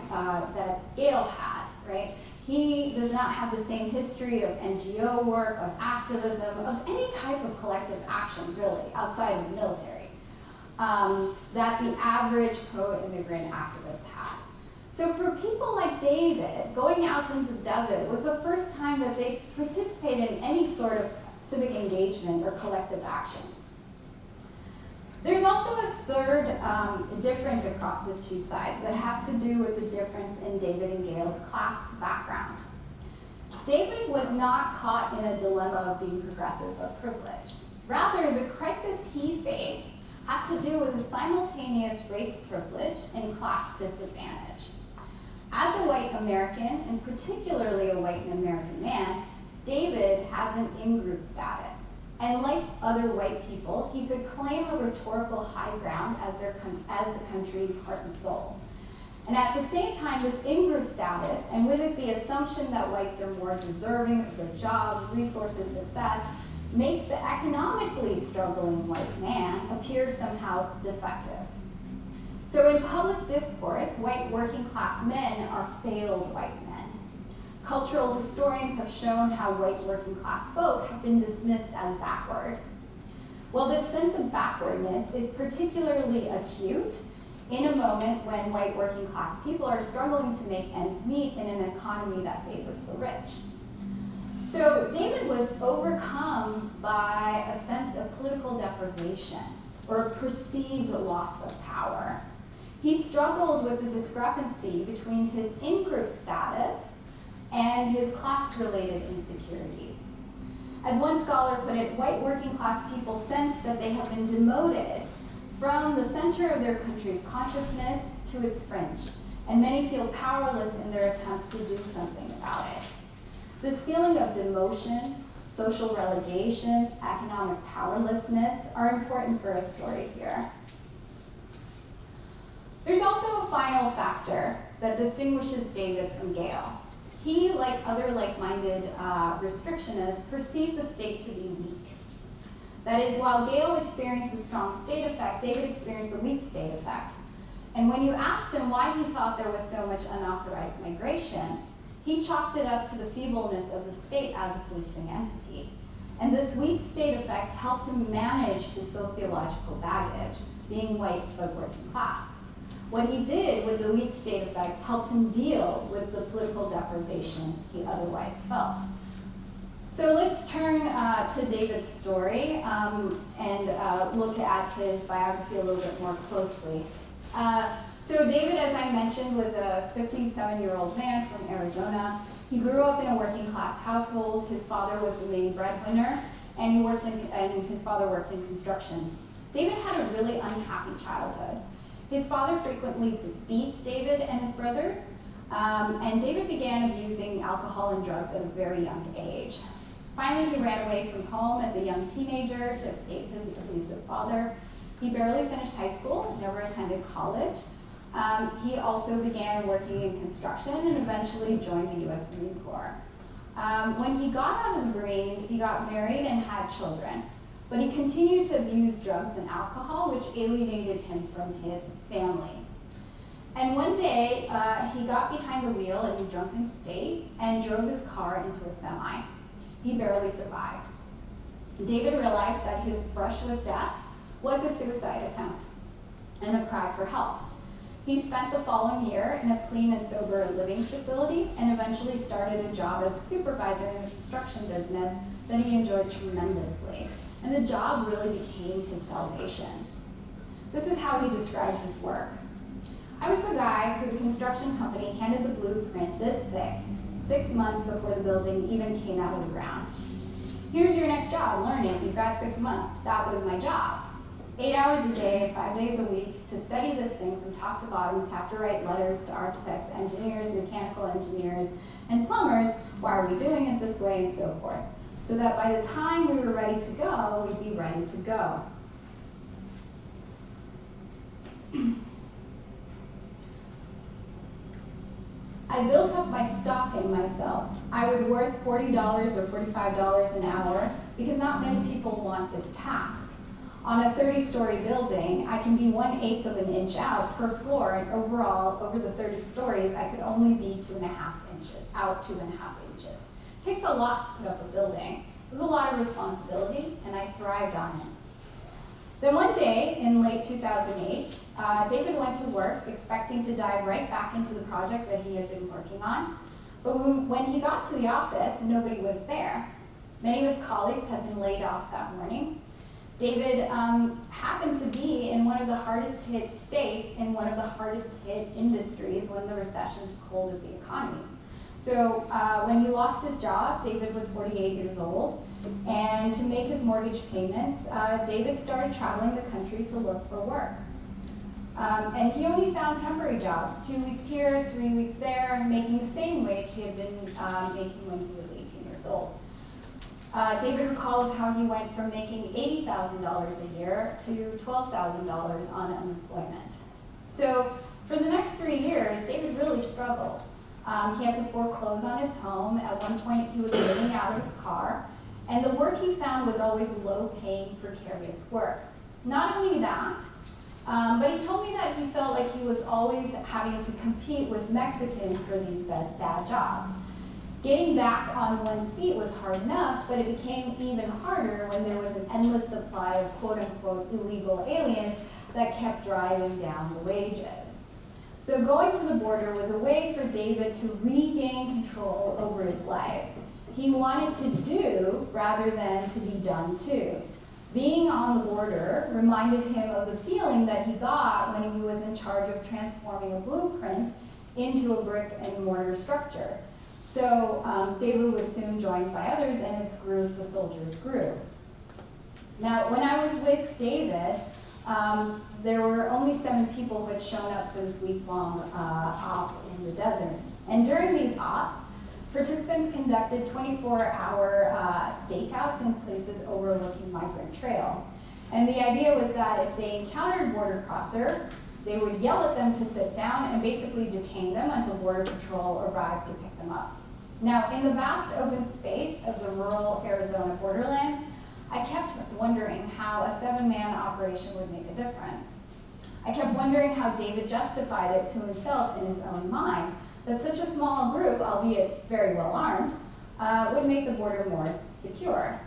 Gail had, right? He does not have the same history of NGO work, of activism, of any type of collective action, really, outside of the military, that the average pro-immigrant activist had. So for people like David, going out into the desert was the first time that they participated in any sort of civic engagement or collective action. There's also a third difference across the two sides that has to do with the difference in David and Gail's class background. David was not caught in a dilemma of being progressive but privileged. Rather, the crisis he faced had to do with a simultaneous race privilege and class disadvantage. As a white American, and particularly a white American man, David has an in-group status. And like other white people, he could claim a rhetorical high ground as the country's heart and soul. And at the same time, this in-group status, and with it the assumption that whites are more deserving of good jobs, resources, success, makes the economically struggling white man appear somehow defective. So in public discourse, white working class men are failed white men. Cultural historians have shown how white working class folk have been dismissed as backward. Well, this sense of backwardness is particularly acute in a moment when white working class people are struggling to make ends meet in an economy that favors the rich. So David was overcome by a sense of political deprivation or a perceived loss of power. He struggled with the discrepancy between his in-group status and his class-related insecurities. As one scholar put it, white working class people sense that they have been demoted from the center of their country's consciousness to its fringe, and many feel powerless in their attempts to do something about it. This feeling of demotion, social relegation, economic powerlessness are important for a story here. There's also a final factor that distinguishes David from Gail. He, like other like-minded restrictionists, perceived the state to be weak. That is, while Gail experienced the strong state effect, David experienced the weak state effect. And when you asked him why he thought there was so much unauthorized migration, he chalked it up to the feebleness of the state as a policing entity. And this weak state effect helped him manage his sociological baggage, being white but working class. What he did with the weak state effect helped him deal with the political deprivation he otherwise felt. So let's turn to David's story and look at his biography a little bit more closely. So David, as I mentioned, was a 57-year-old man from Arizona. He grew up in a working class household. His father was the main breadwinner, and his father worked in construction. David had a really unhappy childhood. His father frequently beat David and his brothers, and David began abusing alcohol and drugs at a very young age. Finally, he ran away from home as a young teenager to escape his abusive father. He barely finished high school, never attended college. He also began working in construction and eventually joined the U.S. Marine Corps. When he got out of the Marines, he got married and had children. But he continued to abuse drugs and alcohol, which alienated him from his family. And one day, he got behind the wheel in a drunken state and drove his car into a semi. He barely survived. David realized that his brush with death was a suicide attempt and a cry for help. He spent the following year in a clean and sober living facility and eventually started a job as a supervisor in the construction business that he enjoyed tremendously. And the job really became his salvation. This is how he described his work. I was the guy who the construction company handed the blueprint this thick, 6 months before the building even came out of the ground. Here's your next job, learn it, you've got 6 months. That was my job. 8 hours a day, 5 days a week, to study this thing from top to bottom, to have to write letters to architects, engineers, mechanical engineers, and plumbers, why are we doing it this way, and so forth. So that by the time we were ready to go, we'd be ready to go. I built up my stock in myself. I was worth $40 or $45 an hour because not many people want this task. On a 30-story building, I can be 1/8 of an inch out per floor, and overall, over the 30 stories, I could only be 2.5 inches, out 2.5 inches. It takes a lot to put up a building. It was a lot of responsibility, and I thrived on it. Then one day, in late 2008, David went to work expecting to dive right back into the project that he had been working on. But when he got to the office, nobody was there. Many of his colleagues had been laid off that morning. David happened to be in one of the hardest hit states, in one of the hardest hit industries when the recession took hold of the economy. So when he lost his job, David was 48 years old, and to make his mortgage payments, David started traveling the country to look for work. And he only found temporary jobs, 2 weeks here, 3 weeks there, making the same wage he had been making when he was 18 years old. David recalls how he went from making $80,000 a year to $12,000 on unemployment. So for the next 3 years, David really struggled. He had to foreclose on his home. At one point, he was living out of his car. And the work he found was always low-paying, precarious work. Not only that, but he told me that he felt like he was always having to compete with Mexicans for these bad jobs. Getting back on one's feet was hard enough, but it became even harder when there was an endless supply of quote-unquote illegal aliens that kept driving down the wages. So going to the border was a way for David to regain control over his life. He wanted to do rather than to be done to. Being on the border reminded him of the feeling that he got when he was in charge of transforming a blueprint into a brick and mortar structure. So David was soon joined by others, and his group, the Soldiers, grew. Now, when I was with David, there were only 7 people who had shown up for this week-long op in the desert. And during these ops, participants conducted 24-hour stakeouts in places overlooking migrant trails. And the idea was that if they encountered border crosser, They would yell at them to sit down and basically detain them until Border Patrol arrived to pick them up. Now, in the vast open space of the rural Arizona borderlands, I kept wondering how a 7-man operation would make a difference. I kept wondering how David justified it to himself in his own mind, that such a small group, albeit very well armed, would make the border more secure.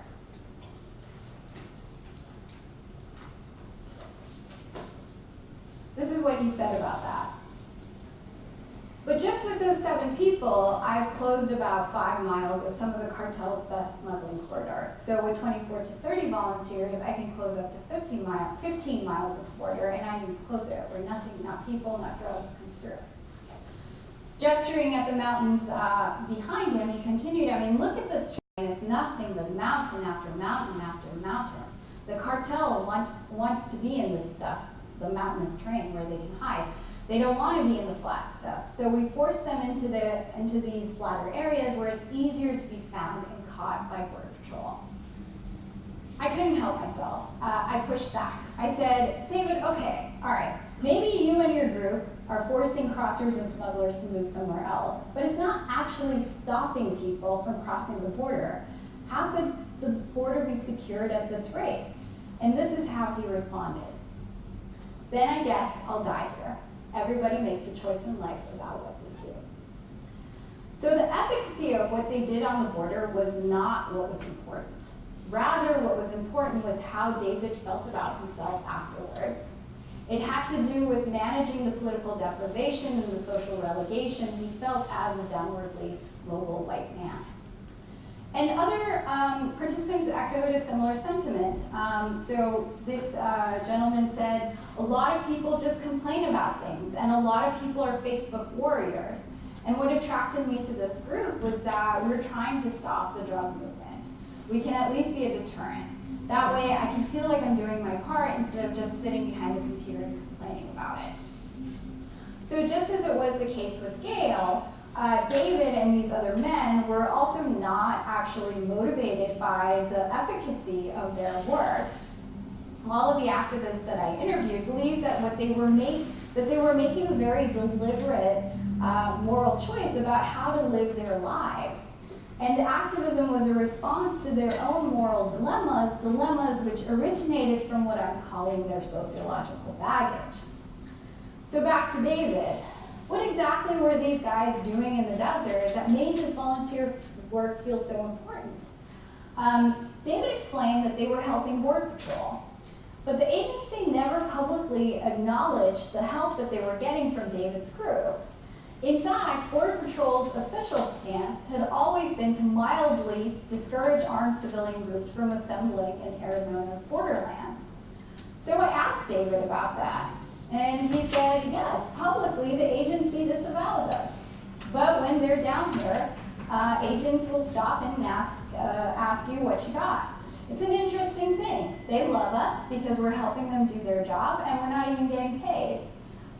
This is what he said about that. But just with those 7 people, I've closed about 5 miles of some of the cartel's best smuggling corridors. So with 24 to 30 volunteers, I can close up to 15 miles of border, and I can close it where nothing, not people, not drugs, comes through. Gesturing at the mountains behind him, he continued, I mean, look at this terrain. It's nothing but mountain after mountain after mountain. The cartel wants to be in this stuff, the mountainous terrain where they can hide. They don't want to be in the flat stuff. So we force them into these flatter areas where it's easier to be found and caught by Border Patrol. I couldn't help myself. I pushed back. I said, David, okay, all right, maybe you and your group are forcing crossers and smugglers to move somewhere else, but it's not actually stopping people from crossing the border. How could the border be secured at this rate? And this is how he responded. Then I guess I'll die here. Everybody makes a choice in life about what they do. So the efficacy of what they did on the border was not what was important. Rather, what was important was how David felt about himself afterwards. It had to do with managing the political deprivation and the social relegation he felt as a downwardly mobile white man. And other participants echoed a similar sentiment. So this gentleman said, a lot of people just complain about things, and a lot of people are Facebook warriors. And what attracted me to this group was that we're trying to stop the drug movement. We can at least be a deterrent. That way I can feel like I'm doing my part instead of just sitting behind the computer and complaining about it. So just as it was the case with Gail, David and these other men were also not actually motivated by the efficacy of their work. All of the activists that I interviewed believed that they were making a very deliberate moral choice about how to live their lives. And the activism was a response to their own moral dilemmas which originated from what I'm calling their sociological baggage. So back to David. What exactly were these guys doing in the desert that made this volunteer work feel so important? David explained that they were helping Border Patrol, but the agency never publicly acknowledged the help that they were getting from David's group. In fact, Border Patrol's official stance had always been to mildly discourage armed civilian groups from assembling in Arizona's borderlands. So I asked David about that. And he said, yes, publicly the agency disavows us. But when they're down here, agents will stop and ask you what you got. It's an interesting thing. They love us because we're helping them do their job and we're not even getting paid.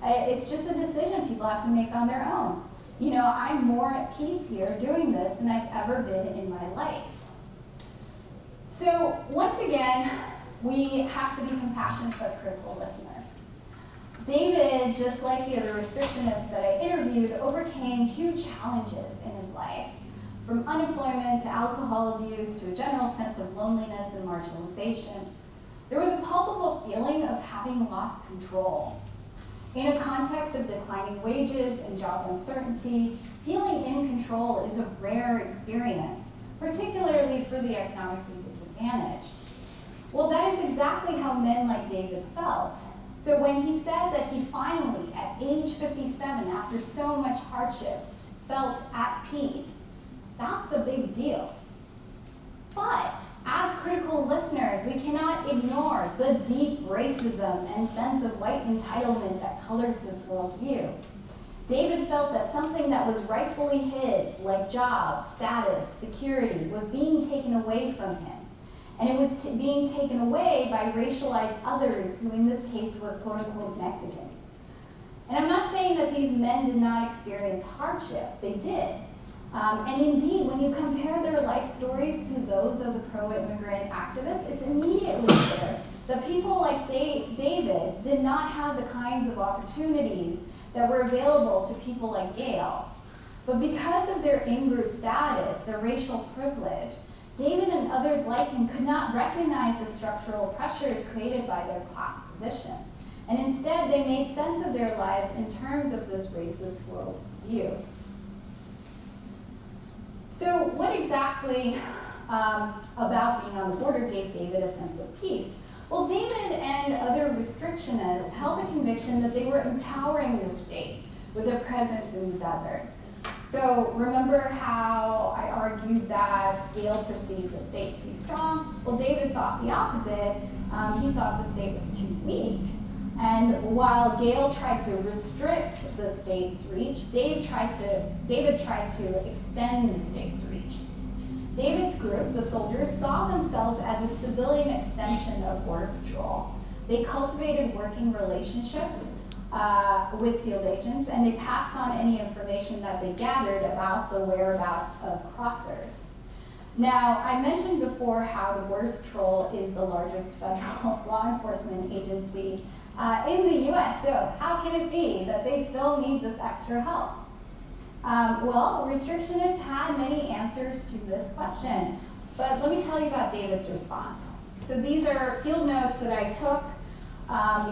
It's just a decision people have to make on their own. You know, I'm more at peace here doing this than I've ever been in my life. So once again, we have to be compassionate but critical listeners. David, just like the other restrictionists that I interviewed, overcame huge challenges in his life, from unemployment to alcohol abuse to a general sense of loneliness and marginalization. There was a palpable feeling of having lost control. In a context of declining wages and job uncertainty, feeling in control is a rare experience, particularly for the economically disadvantaged. Well, that is exactly how men like David felt. So when he said that he finally, at age 57, after so much hardship, felt at peace, that's a big deal. But as critical listeners, we cannot ignore the deep racism and sense of white entitlement that colors this worldview. David felt that something that was rightfully his, like jobs, status, security, was being taken away from him. And it was being taken away by racialized others who in this case were quote-unquote Mexicans. And I'm not saying that these men did not experience hardship, they did. And indeed, when you compare their life stories to those of the pro-immigrant activists, it's immediately clear that people like David did not have the kinds of opportunities that were available to people like Gail. But because of their in-group status, their racial privilege, David and others like him could not recognize the structural pressures created by their class position. And instead, they made sense of their lives in terms of this racist worldview. So what exactly about being on the border gave David a sense of peace? Well, David and other restrictionists held the conviction that they were empowering the state with their presence in the desert. So remember how I argued that Gail perceived the state to be strong? Well, David thought the opposite. He thought the state was too weak. And while Gail tried to restrict the state's reach, David tried to extend the state's reach. David's group, the soldiers, saw themselves as a civilian extension of Border Patrol. They cultivated working relationships with field agents, and they passed on any information that they gathered about the whereabouts of crossers. Now, I mentioned before how the Border Patrol is the largest federal law enforcement agency in the US, so how can it be that they still need this extra help? Well, restrictionists had many answers to this question, but let me tell you about David's response. So these are field notes that I took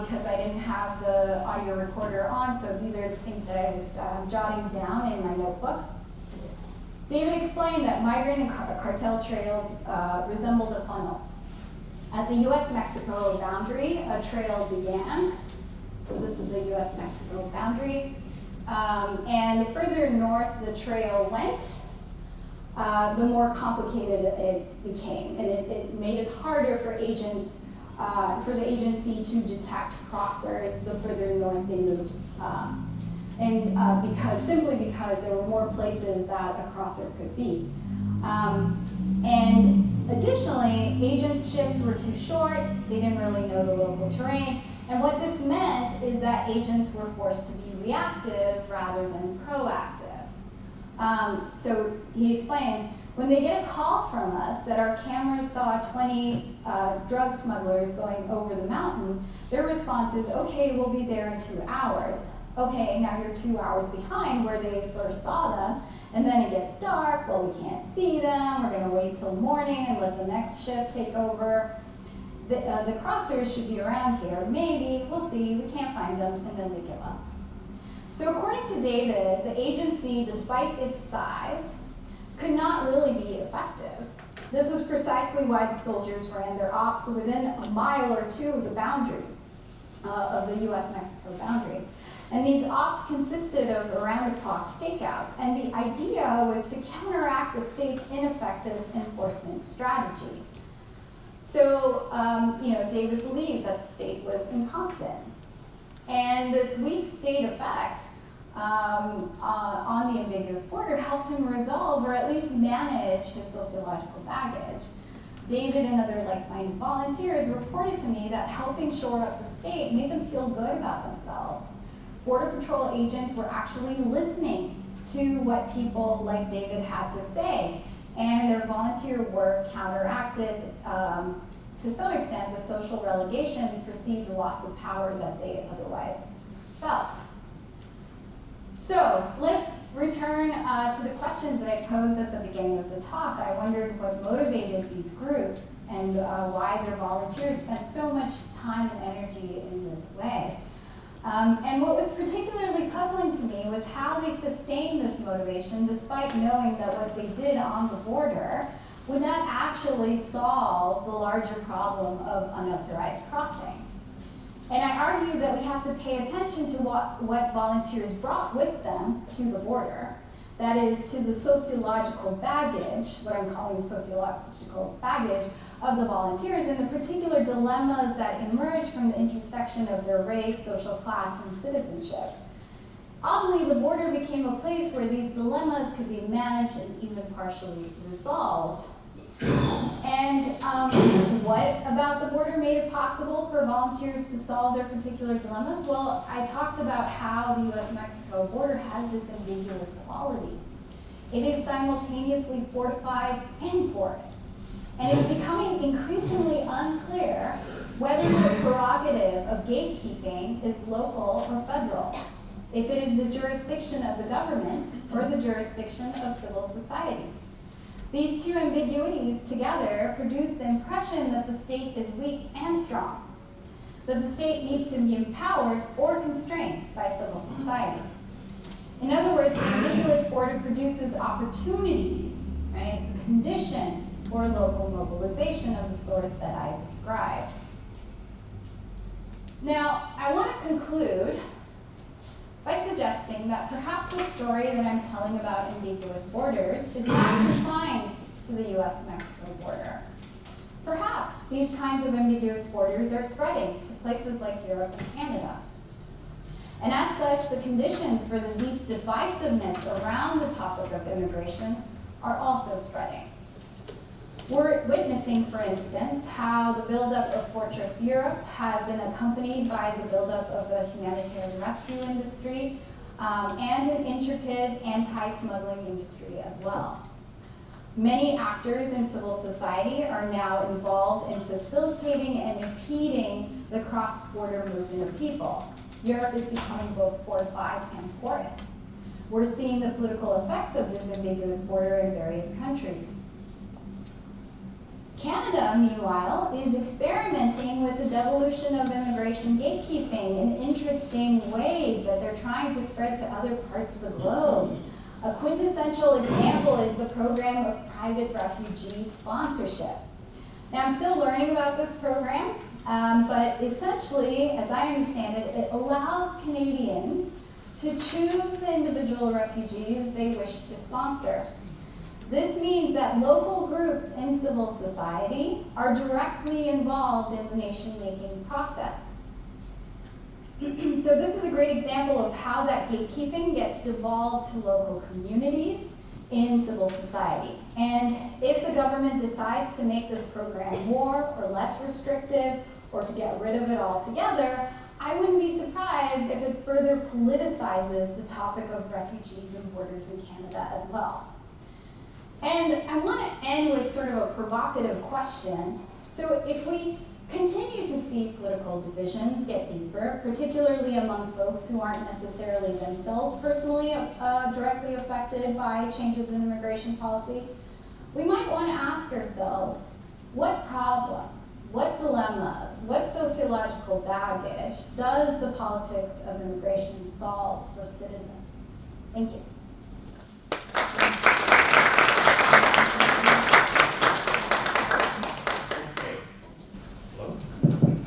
because I didn't have the audio recorder on, so these are the things that I was jotting down in my notebook. David explained that migrant and cartel trails resembled a funnel. At the US-Mexico boundary, a trail began. So this is the US-Mexico boundary. And the further north the trail went, the more complicated it became. And it made it harder for agents, for the agency to detect crossers the further north they moved. Simply because there were more places that a crosser could be. And additionally, agents' shifts were too short, they didn't really know the local terrain, and what this meant is that agents were forced to be reactive rather than proactive. So he explained, when they get a call from us that our cameras saw 20 drug smugglers going over the mountain, their response is, okay, we'll be there in 2 hours. Okay, now you're 2 hours behind where they first saw them, and then it gets dark, well, we can't see them, we're gonna wait till morning and let the next shift take over. The crossers should be around here, maybe, we'll see, we can't find them, and then they give up. So according to David, the agency, despite its size, could not really be effective. This was precisely why the soldiers ran their ops within a mile or two of the boundary, of the US-Mexico boundary. And these ops consisted of around-the-clock stakeouts, and the idea was to counteract the state's ineffective enforcement strategy. So, David believed that the state was incompetent. And this weak state effect on the ambiguous border helped him resolve, or at least manage, his sociological baggage. David and other like-minded volunteers reported to me that helping shore up the state made them feel good about themselves. Border Patrol agents were actually listening to what people like David had to say, and their volunteer work counteracted, to some extent, the social relegation and perceived loss of power that they otherwise felt. So let's return to the questions that I posed at the beginning of the talk. I wondered what motivated these groups and why their volunteers spent so much time and energy in this way. And what was particularly puzzling to me was how they sustained this motivation despite knowing that what they did on the border would not actually solve the larger problem of unauthorized crossing. And I argued that we have to pay attention to what volunteers brought with them to the border. That is, to the sociological baggage, what I'm calling sociological baggage, of the volunteers and the particular dilemmas that emerge from the intersection of their race, social class, and citizenship. Oddly, the border became a place where these dilemmas could be managed and even partially resolved. And what about the border made it possible for volunteers to solve their particular dilemmas? Well, I talked about how the US-Mexico border has this ambiguous quality. It is simultaneously fortified and porous. And it's becoming increasingly unclear whether the prerogative of gatekeeping is local or federal, if it is the jurisdiction of the government or the jurisdiction of civil society. These two ambiguities together produce the impression that the state is weak and strong, that the state needs to be empowered or constrained by civil society. In other words, the ambiguous border produces opportunities, right, conditions for local mobilization of the sort that I described. Now, I want to conclude by suggesting that perhaps the story that I'm telling about ambiguous borders is not confined to the US-Mexico border. Perhaps these kinds of ambiguous borders are spreading to places like Europe and Canada. And as such, the conditions for the deep divisiveness around the topic of immigration are also spreading. We're witnessing, for instance, how the buildup of Fortress Europe has been accompanied by the buildup of a humanitarian rescue industry and an intricate anti-smuggling industry as well. Many actors in civil society are now involved in facilitating and impeding the cross-border movement of people. Europe is becoming both fortified and porous. We're seeing the political effects of this ambiguous border in various countries. Canada, meanwhile, is experimenting with the devolution of immigration gatekeeping in interesting ways that they're trying to spread to other parts of the globe. A quintessential example is the program of private refugee sponsorship. Now, I'm still learning about this program, but essentially, as I understand it, it allows Canadians to choose the individual refugees they wish to sponsor. This means that local groups in civil society are directly involved in the nation-making process. So this is a great example of how that gatekeeping gets devolved to local communities in civil society. And if the government decides to make this program more or less restrictive or to get rid of it altogether, I wouldn't be surprised if it further politicizes the topic of refugees and borders in Canada as well. And I want to end with sort of a provocative question. So if we continue to see political divisions get deeper, particularly among folks who aren't necessarily themselves personally directly affected by changes in immigration policy, we might want to ask ourselves, what problems, what dilemmas, what sociological baggage does the politics of immigration solve for citizens? Thank you.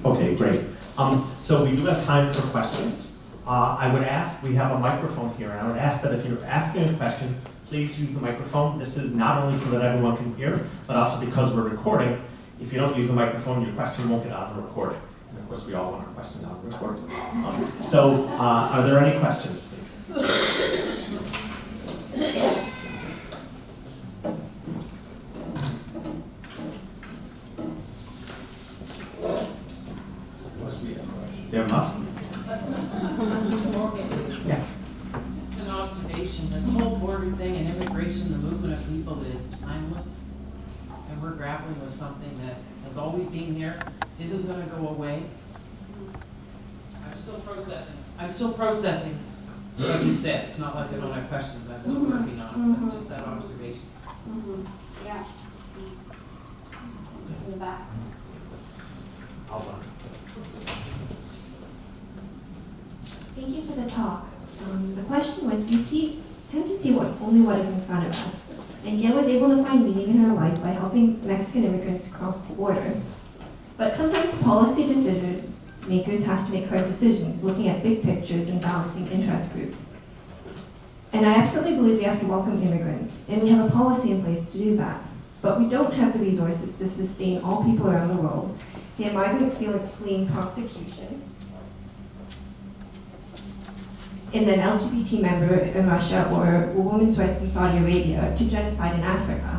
Okay, great. So we do have time for questions. I would ask, we have a microphone here, and I would ask that if you're asking a question, please use the microphone. This is not only so that everyone can hear, but also because we're recording. If you don't use the microphone, your question won't get on the recording. And of course, we all want our questions on the recording. So are there any questions, please? There must be. Yes. Just an observation, this whole border thing and immigration, the movement of people is timeless. And we're grappling with something that has always been there, isn't gonna go away. I'm still processing what you said. It's not like I don't have questions, I'm still working on it, but just that observation. Yeah. In the back. I'll run. Thank you for the talk. The question was, we tend to see only what is in front of us. And Gail was able to find meaning in her life by helping Mexican immigrants cross the border. But sometimes policy decision makers have to make hard decisions, looking at big pictures and balancing interest groups. And I absolutely believe we have to welcome immigrants, and we have a policy in place to do that. But we don't have the resources to sustain all people around the world. See, am I going to feel like fleeing prosecution? And an LGBT member in Russia or women's rights in Saudi Arabia to genocide in Africa,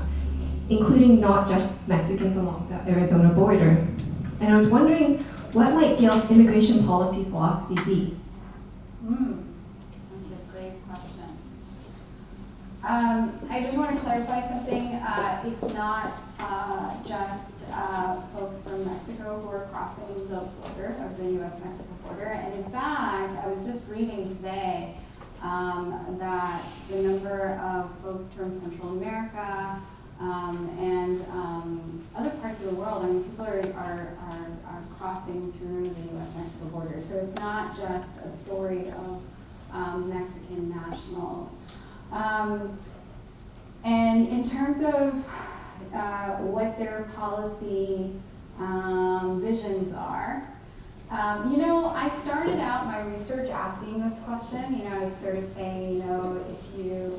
including not just Mexicans along the Arizona border. And I was wondering, what might Gail's immigration policy philosophy be? That's a great question. I just want to clarify something. It's not just folks from Mexico who are crossing the border, of the U.S.-Mexico border. And in fact, I was just reading today that the number of folks from Central America and other parts of the world, I mean, people are crossing through the U.S.-Mexico border. So it's not just a story of Mexican nationals. And in terms of what their policy visions are, I started out my research asking this question. I was sort of saying, if you,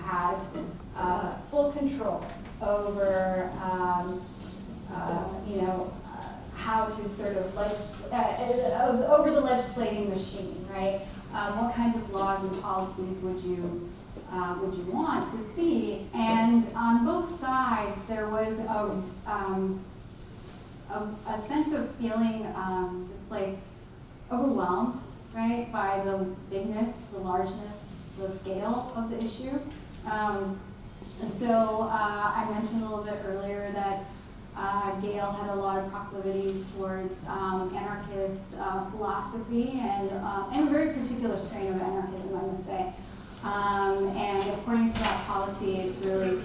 had full control over, how to sort of over the legislating machine, right? What kinds of laws and policies would you want to see? And on both sides, there was a sense of feeling just like overwhelmed, right, by the bigness, the largeness, the scale of the issue. So I mentioned a little bit earlier that Gail had a lot of proclivities towards anarchist philosophy and a very particular strain of anarchism, I must say. And according to that policy, it's really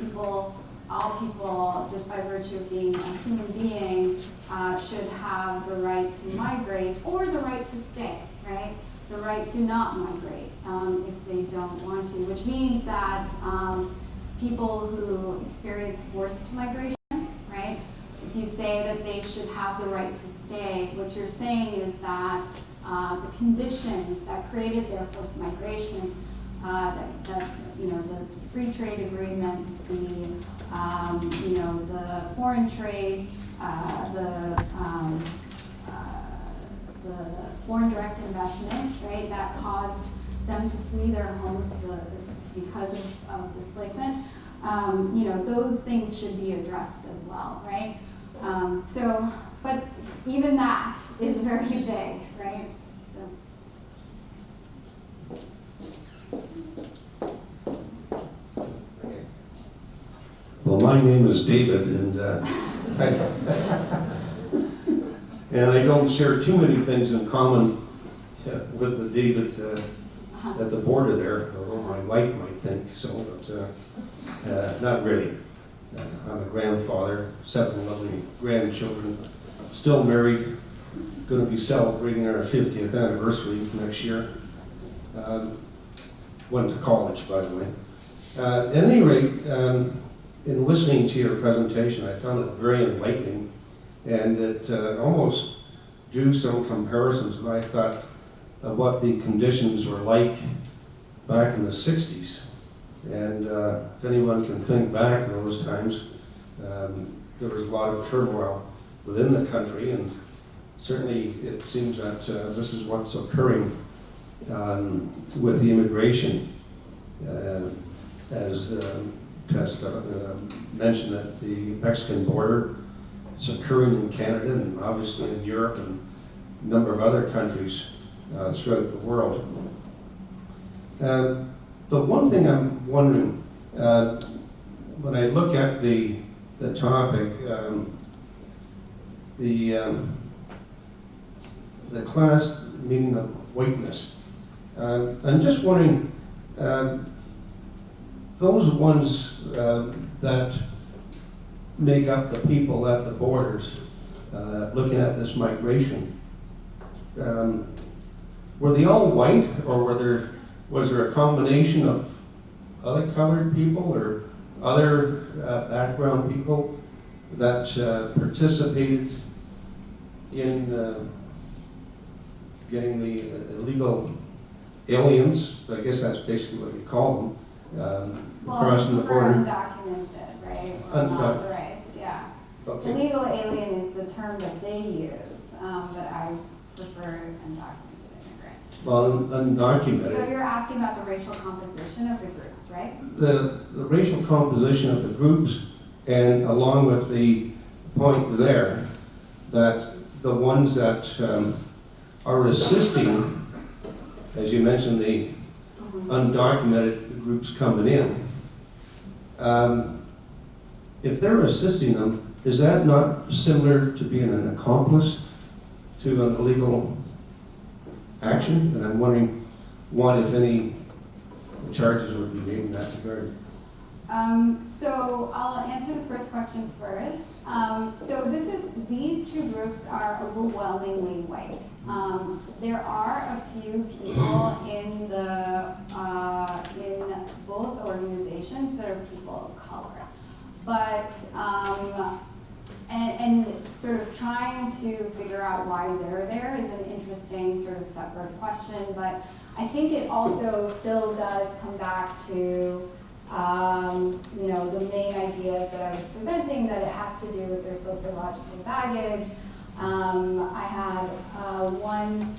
all people, just by virtue of being a human being, should have the right to migrate or the right to stay, right? The right to not migrate if they don't want to, which means that people who experience forced migration, right? If you say that they should have the right to stay, what you're saying is that the conditions that created their forced migration, the free trade agreements, the foreign trade, the foreign direct investment, right, that caused them to flee their homes because of displacement, those things should be addressed as well, right? But even that is very vague, right? So. Well, my name is David, and I don't share too many things in common with the David at the border there, although my wife might think so, but not really. I'm a grandfather, 7 lovely grandchildren, still married, going to be celebrating our 50th anniversary next year. Went to college, by the way. At any rate, in listening to your presentation, I found it very enlightening, and it almost drew some comparisons when I thought of what the conditions were like back in the 60s. And if anyone can think back in those times, there was a lot of turmoil within the country, and certainly it seems that this is what's occurring with the immigration, as Tessa mentioned at the Mexican border. It's occurring in Canada and obviously in Europe and a number of other countries throughout the world. The one thing I'm wondering, when I look at the topic, the class meaning of whiteness, I'm just wondering, those ones that make up the people at the borders, looking at this migration, were they all white, or was there a combination of other colored people or other background people that participated in getting the illegal aliens, I guess that's basically what you call them, crossing the border? Undocumented, right? Or unauthorized, yeah. Okay. Illegal alien is the term that they use, but I prefer undocumented immigrant. Well, undocumented. So you're asking about the racial composition of the groups, right? The racial composition of the groups, and along with the point there that the ones that are assisting, as you mentioned, the undocumented groups coming in, if they're assisting them, is that not similar to being an accomplice to an illegal action? And I'm wondering what, if any, charges would be made in that regard. So I'll answer the first question first. So these two groups are overwhelmingly white. There are a few people in both organizations that are people of color, but and sort of trying to figure out why they're there is an interesting sort of separate question. But I think it also still does come back to the main ideas that I was presenting, that it has to do with their sociological baggage. I had one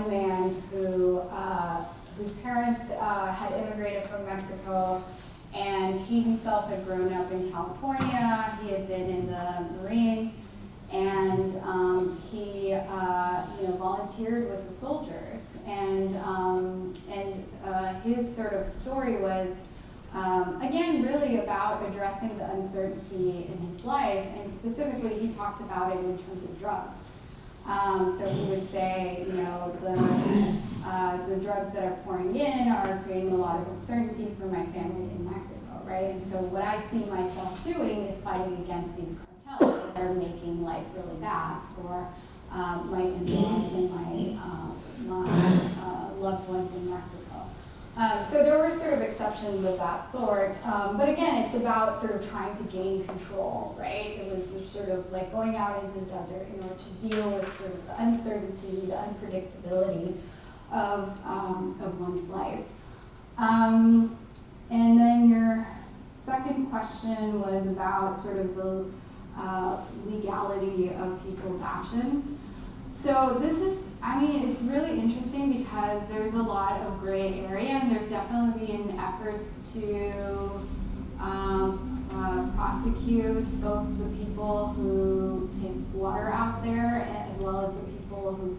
man whose parents had immigrated from Mexico, and he himself had grown up in California. He had been in the Marines, and he volunteered with the soldiers. And his sort of story was, again, really about addressing the uncertainty in his life, and specifically he talked about it in terms of drugs. So he would say, the drugs that are pouring in are creating a lot of uncertainty for my family in Mexico, right? And so what I see myself doing is fighting against these cartels that are making life really bad for my in-laws and my loved ones in Mexico. So there were sort of exceptions of that sort, but again, it's about sort of trying to gain control, right? It was sort of like going out into the desert in order to deal with sort of the uncertainty, the unpredictability of one's life. And then your second question was about sort of the legality of people's actions. So this is, it's really interesting because there's a lot of gray area, and there have definitely been efforts to prosecute both the people who take water out there as well as the people who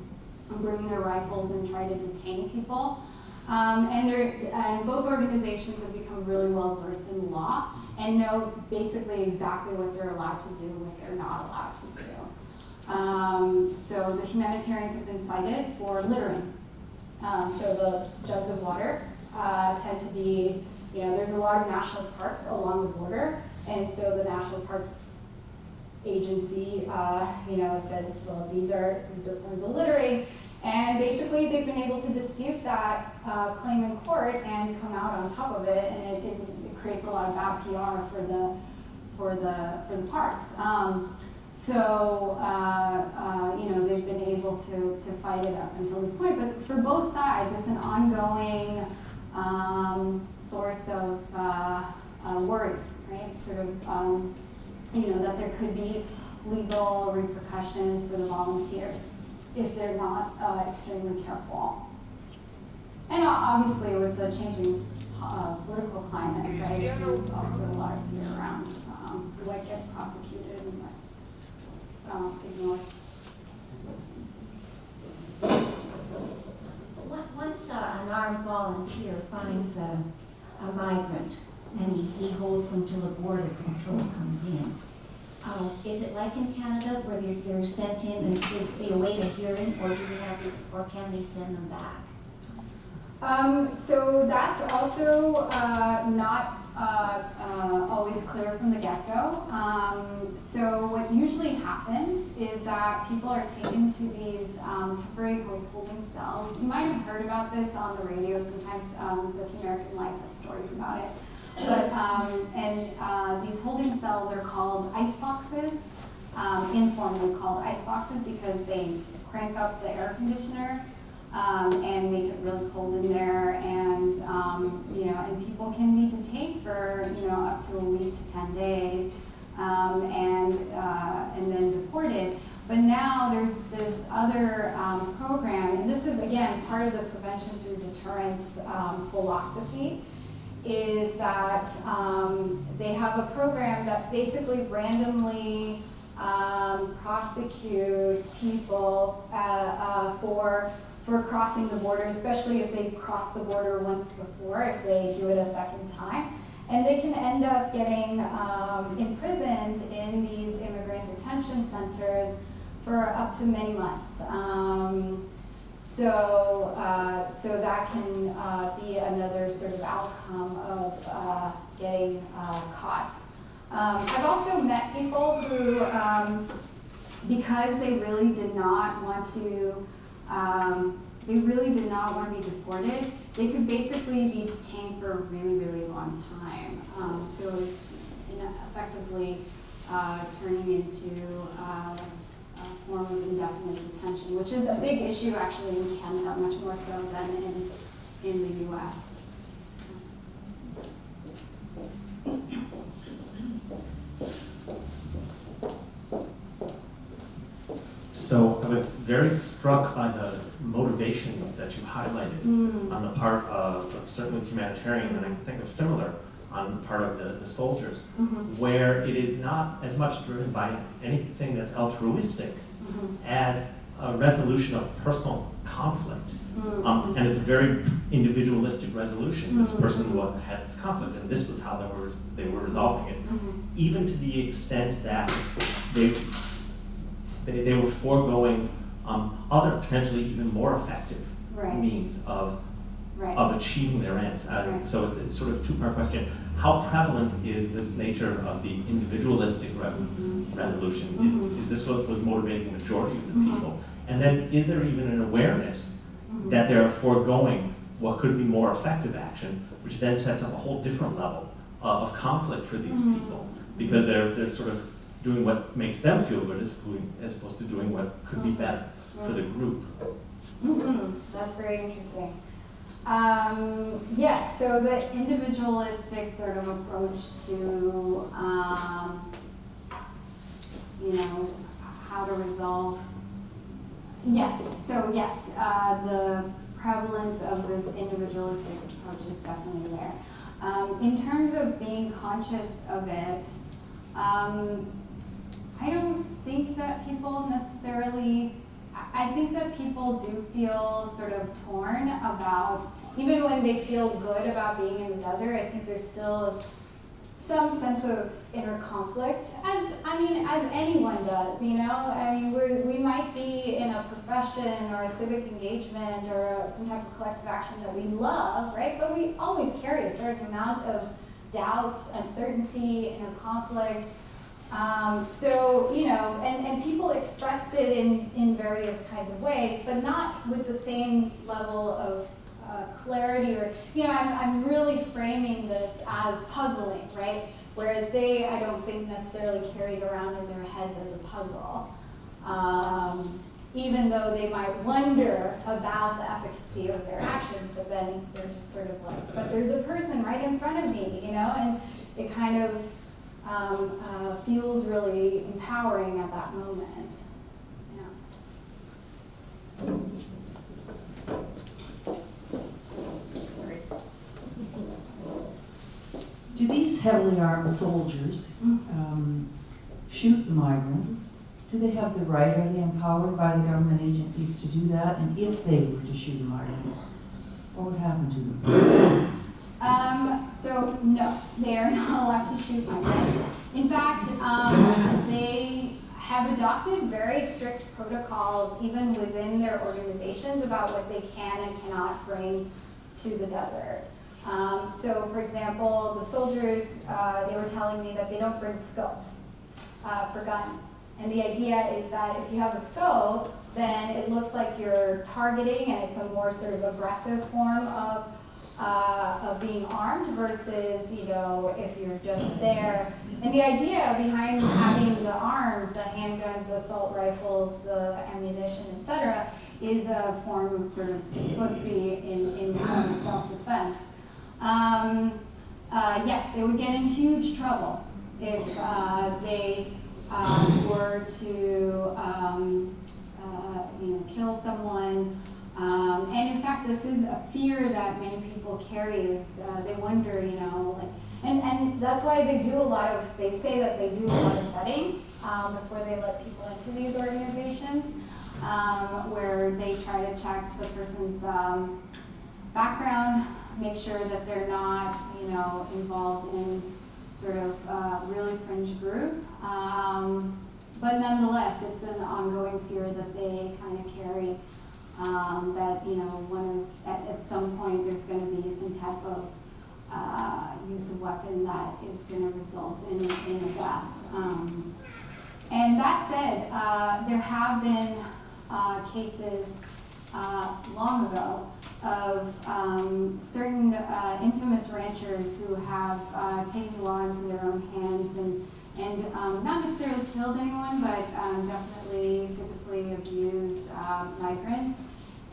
bring their rifles and try to detain people. And both organizations have become really well versed in law and know basically exactly what they're allowed to do and what they're not allowed to do. So the humanitarians have been cited for littering. So the jugs of water tend to be, there's a lot of national parks along the border, and so the National Parks Agency, says, well, these are forms of littering, and basically they've been able to dispute that claim in court and come out on top of it, and it creates a lot of bad PR for the parks. They've been able to fight it up until this point. But for both sides, it's an ongoing source of worry, right? Sort of, that there could be legal repercussions for the volunteers if they're not extremely careful. And obviously, with the changing political climate, right, there's also a lot of fear around what gets prosecuted and what. Ignored. Once an armed volunteer finds a migrant and he holds them till the border control comes in, is it like in Canada where they're sent in and they await a hearing, or can they send them back? So that's also not always clear from the get-go. So what usually happens is that people are taken to these temporary holding cells. You might have heard about this on the radio sometimes. This American Life has stories about it. But these holding cells are called ice boxes, informally called ice boxes, because they crank up the air conditioner and make it really cold in there, and and people can be detained for up to a week to 10 days, and then deported. But now there's this other program, and this is again part of the prevention through deterrence philosophy, is that they have a program that basically randomly prosecutes people for crossing the border, especially if they've crossed the border once before, if they do it a second time. And they can end up getting imprisoned in these immigrant detention centers for up to many months. So that can be another sort of outcome of getting caught. I've also met people who, because they really did not want to be deported, they could basically be detained for a really, really long time. So it's effectively turning into a form of indefinite detention, which is a big issue actually in Canada, much more so than in the US. So I was very struck by the motivations that you highlighted on the part of certainly humanitarian, and I can think of similar on the part of the soldiers, where it is not as much driven by anything that's altruistic as a resolution of personal conflict. And it's a very individualistic resolution. This person had this conflict, and this was how they were resolving it, even to the extent that they were foregoing other potentially even more effective means of achieving their ends. So it's sort of a two-part question. How prevalent is this nature of the individualistic resolution? Is this what was motivating the majority of the people? And then is there even an awareness that they're foregoing what could be more effective action, which then sets up a whole different level of conflict for these people, because they're sort of doing what makes them feel good as opposed to doing what could be better for the group. That's very interesting. Yes, so the individualistic sort of approach to, how to resolve. Yes, so yes, the prevalence of this individualistic approach is definitely there. In terms of being conscious of it, I don't think that people necessarily, I think that people do feel sort of torn about, even when they feel good about being in the desert, I think there's still some sense of inner conflict, as anyone does, we might be in a profession or a civic engagement or some type of collective action that we love, right? But we always carry a certain amount of doubt, uncertainty, inner conflict. And people expressed it in various kinds of ways, but not with the same level of clarity or, I'm really framing this as puzzling, right? Whereas they, I don't think necessarily carried around in their heads as a puzzle. Even though they might wonder about the efficacy of their actions, but then they're just sort of like, but there's a person right in front of me, and it kind of feels really empowering at that moment. Sorry. Do these heavily armed soldiers shoot the migrants? Do they have the right? Are they empowered by the government agencies to do that? And if they were to shoot a migrant, what would happen to them? So no, they are not allowed to shoot migrants. In fact, they have adopted very strict protocols even within their organizations about what they can and cannot bring to the desert. So for example, the soldiers, they were telling me that they don't bring scopes for guns. And the idea is that if you have a scope, then it looks like you're targeting, and it's a more sort of aggressive form of being armed versus, if you're just there. And the idea behind having the arms, the handguns, the assault rifles, the ammunition, etc., is a form of sort of, it's supposed to be in form of self-defense. Yes, they would get in huge trouble if they were to kill someone. And in fact, this is a fear that many people carry, is they wonder, and that's why they say that they do a lot of vetting before they let people into these organizations. where they try to check the person's background, make sure that they're not, involved in sort of really fringe group. But nonetheless, it's an ongoing fear that they kind of carry, that, at some point there's going to be some type of use of weapon that is going to result in a death. And that said, there have been cases long ago of certain infamous ranchers who have taken the law into their own hands and not necessarily killed anyone, but definitely physically abused migrants.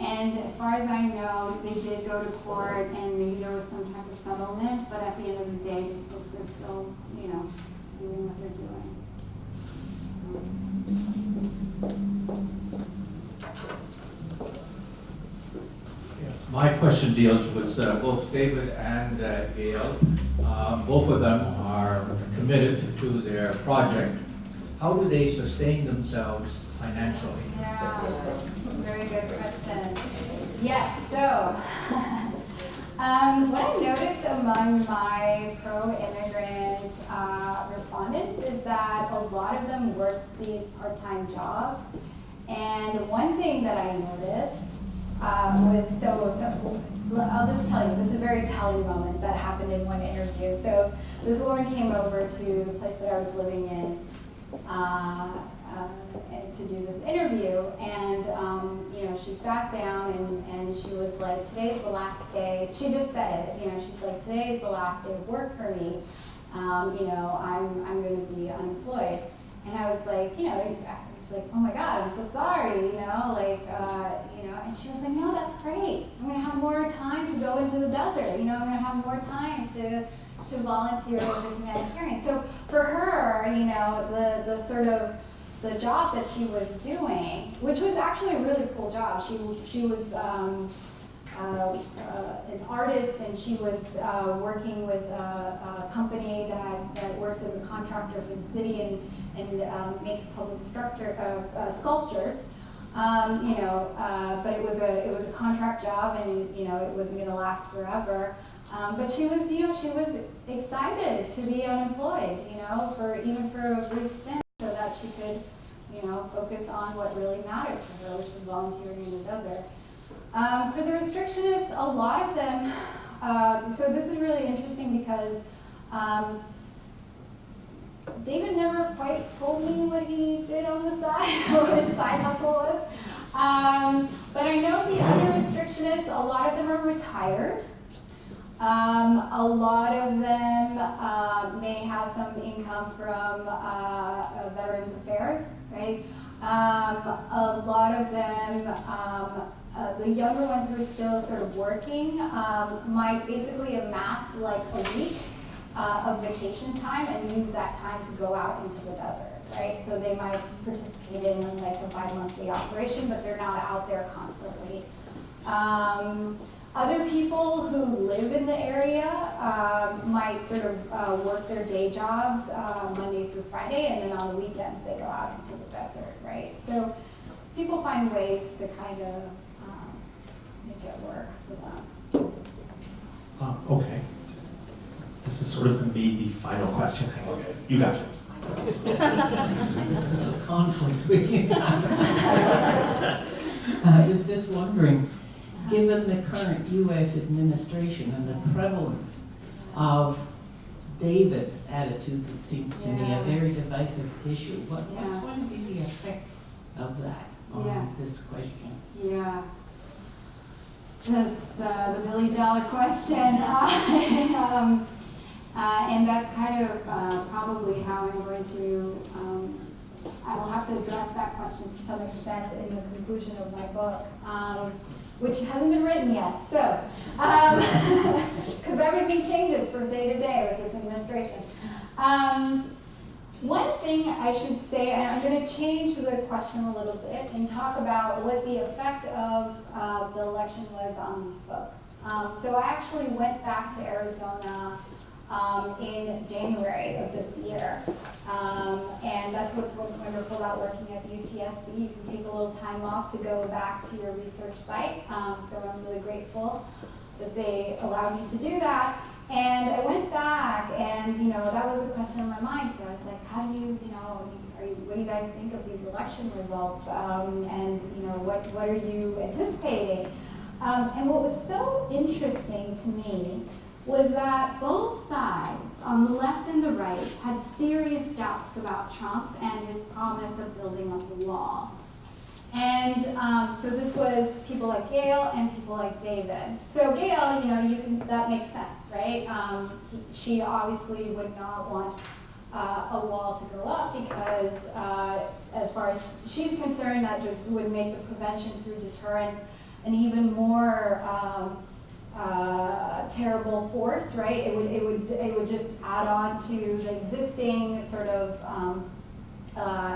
And as far as I know, they did go to court and maybe there was some type of settlement, but at the end of the day, these folks are still, doing what they're doing. My question deals with both David and Gail. Both of them are committed to their project. How do they sustain themselves financially? Yeah, very good question. Yes, so what I noticed among my pro-immigrant respondents is that a lot of them worked these part-time jobs. And one thing that I noticed was, so I'll just tell you, this is a very telling moment that happened in one interview. So this woman came over to the place that I was living in to do this interview, and she sat down and she was like, today's the last day. She just said it, she's like, today's the last day of work for me. I'm going to be unemployed. And I was like, oh my God, I'm so sorry, and she was like, no, that's great. I'm going to have more time to go into the desert. I'm going to have more time to volunteer with the humanitarian. So for her, the sort of the job that she was doing, which was actually a really cool job. She was an artist, and she was working with a company that works as a contractor for the city and makes public sculptures. But it was a contract job, and it wasn't going to last forever. But she was excited to be unemployed, for a brief stint, so that she could, focus on what really mattered to her, which was volunteering in the desert. For the restrictionists, a lot of them. So this is really interesting because David never quite told me what he did on the side, what his side hustle was. But I know the other restrictionists, a lot of them are retired. A lot of them may have some income from Veterans Affairs, right? A lot of them, the younger ones who are still sort of working, might basically amass like a week of vacation time and use that time to go out into the desert, right? So they might participate in like a bi-monthly operation, but they're not out there constantly. Other people who live in the area might sort of work their day jobs Monday through Friday, and then on the weekends they go out into the desert, right? So people find ways to kind of make it work for them. Okay. This is sort of going to be the final question. Okay. You got yours. This is a conflict we can I was just wondering, given the current U.S. administration and the prevalence of David's attitudes, it seems to me a very divisive issue, what's going to be the effect of that on this question? Yeah. That's the billion-dollar question. And that's kind of probably how I'm going to, I will have to address that question to some extent in the conclusion of my book, which hasn't been written yet. So, because everything changes from day to day with this administration. One thing I should say, and I'm going to change the question a little bit and talk about what the effect of the election was on these folks. So I actually went back to Arizona in January of this year. And that's what's wonderful about working at UTSC. You can take a little time off to go back to your research site. So I'm really grateful that they allowed me to do that. And I went back and, that was the question in my mind. So I was like, how do you, what do you guys think of these election results? And, what are you anticipating? And what was so interesting to me was that both sides, on the left and the right, had serious doubts about Trump and his promise of building up the wall. And so this was people like Gail and people like David. So Gail, that makes sense, right? She obviously would not want a wall to go up because as far as she's concerned, that just would make the prevention through deterrence an even more terrible force, right? It would just add on to the existing sort of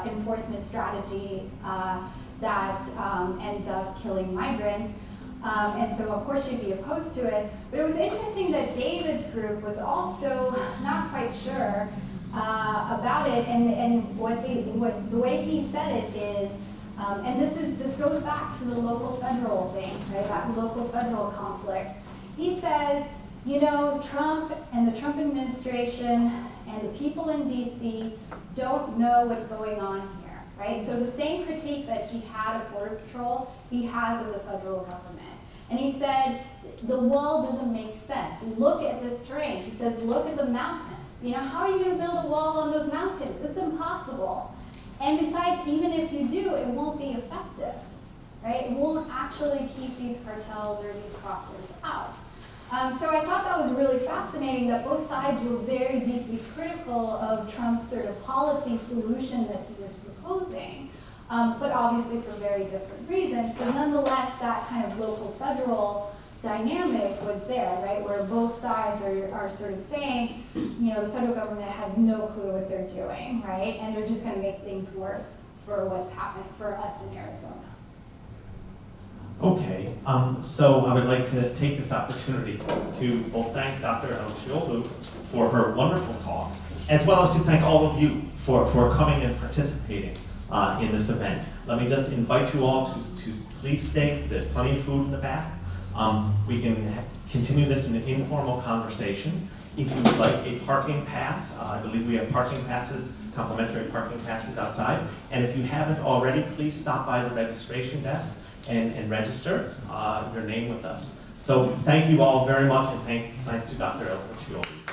enforcement strategy that ends up killing migrants. And so of course she'd be opposed to it. But it was interesting that David's group was also not quite sure about it. And the way he said it is, and this goes back to the local federal thing, right? That local federal conflict. He said, Trump and the Trump administration and the people in DC don't know what's going on here, right? So the same critique that he had of Border Patrol, he has of the federal government. And he said, the wall doesn't make sense. Look at this terrain. He says, look at the mountains. How are you going to build a wall on those mountains? It's impossible. And besides, even if you do, it won't be effective, right? It won't actually keep these cartels or these crossers out. So I thought that was really fascinating that both sides were very deeply critical of Trump's sort of policy solution that he was proposing, but obviously for very different reasons. But nonetheless, that kind of local federal dynamic was there, right? Where both sides are sort of saying, the federal government has no clue what they're doing, right? And they're just going to make things worse for what's happening for us in Arizona. Okay, so I would like to take this opportunity to both thank Dr. Elchiolu for her wonderful talk, as well as to thank all of you for coming and participating in this event. Let me just invite you all to please stay. There's plenty of food in the back. We can continue this in an informal conversation. If you would like a parking pass, I believe we have parking passes, complimentary parking passes outside. And if you haven't already, please stop by the registration desk and register your name with us. So thank you all very much, and thanks to Dr. Elchiolu.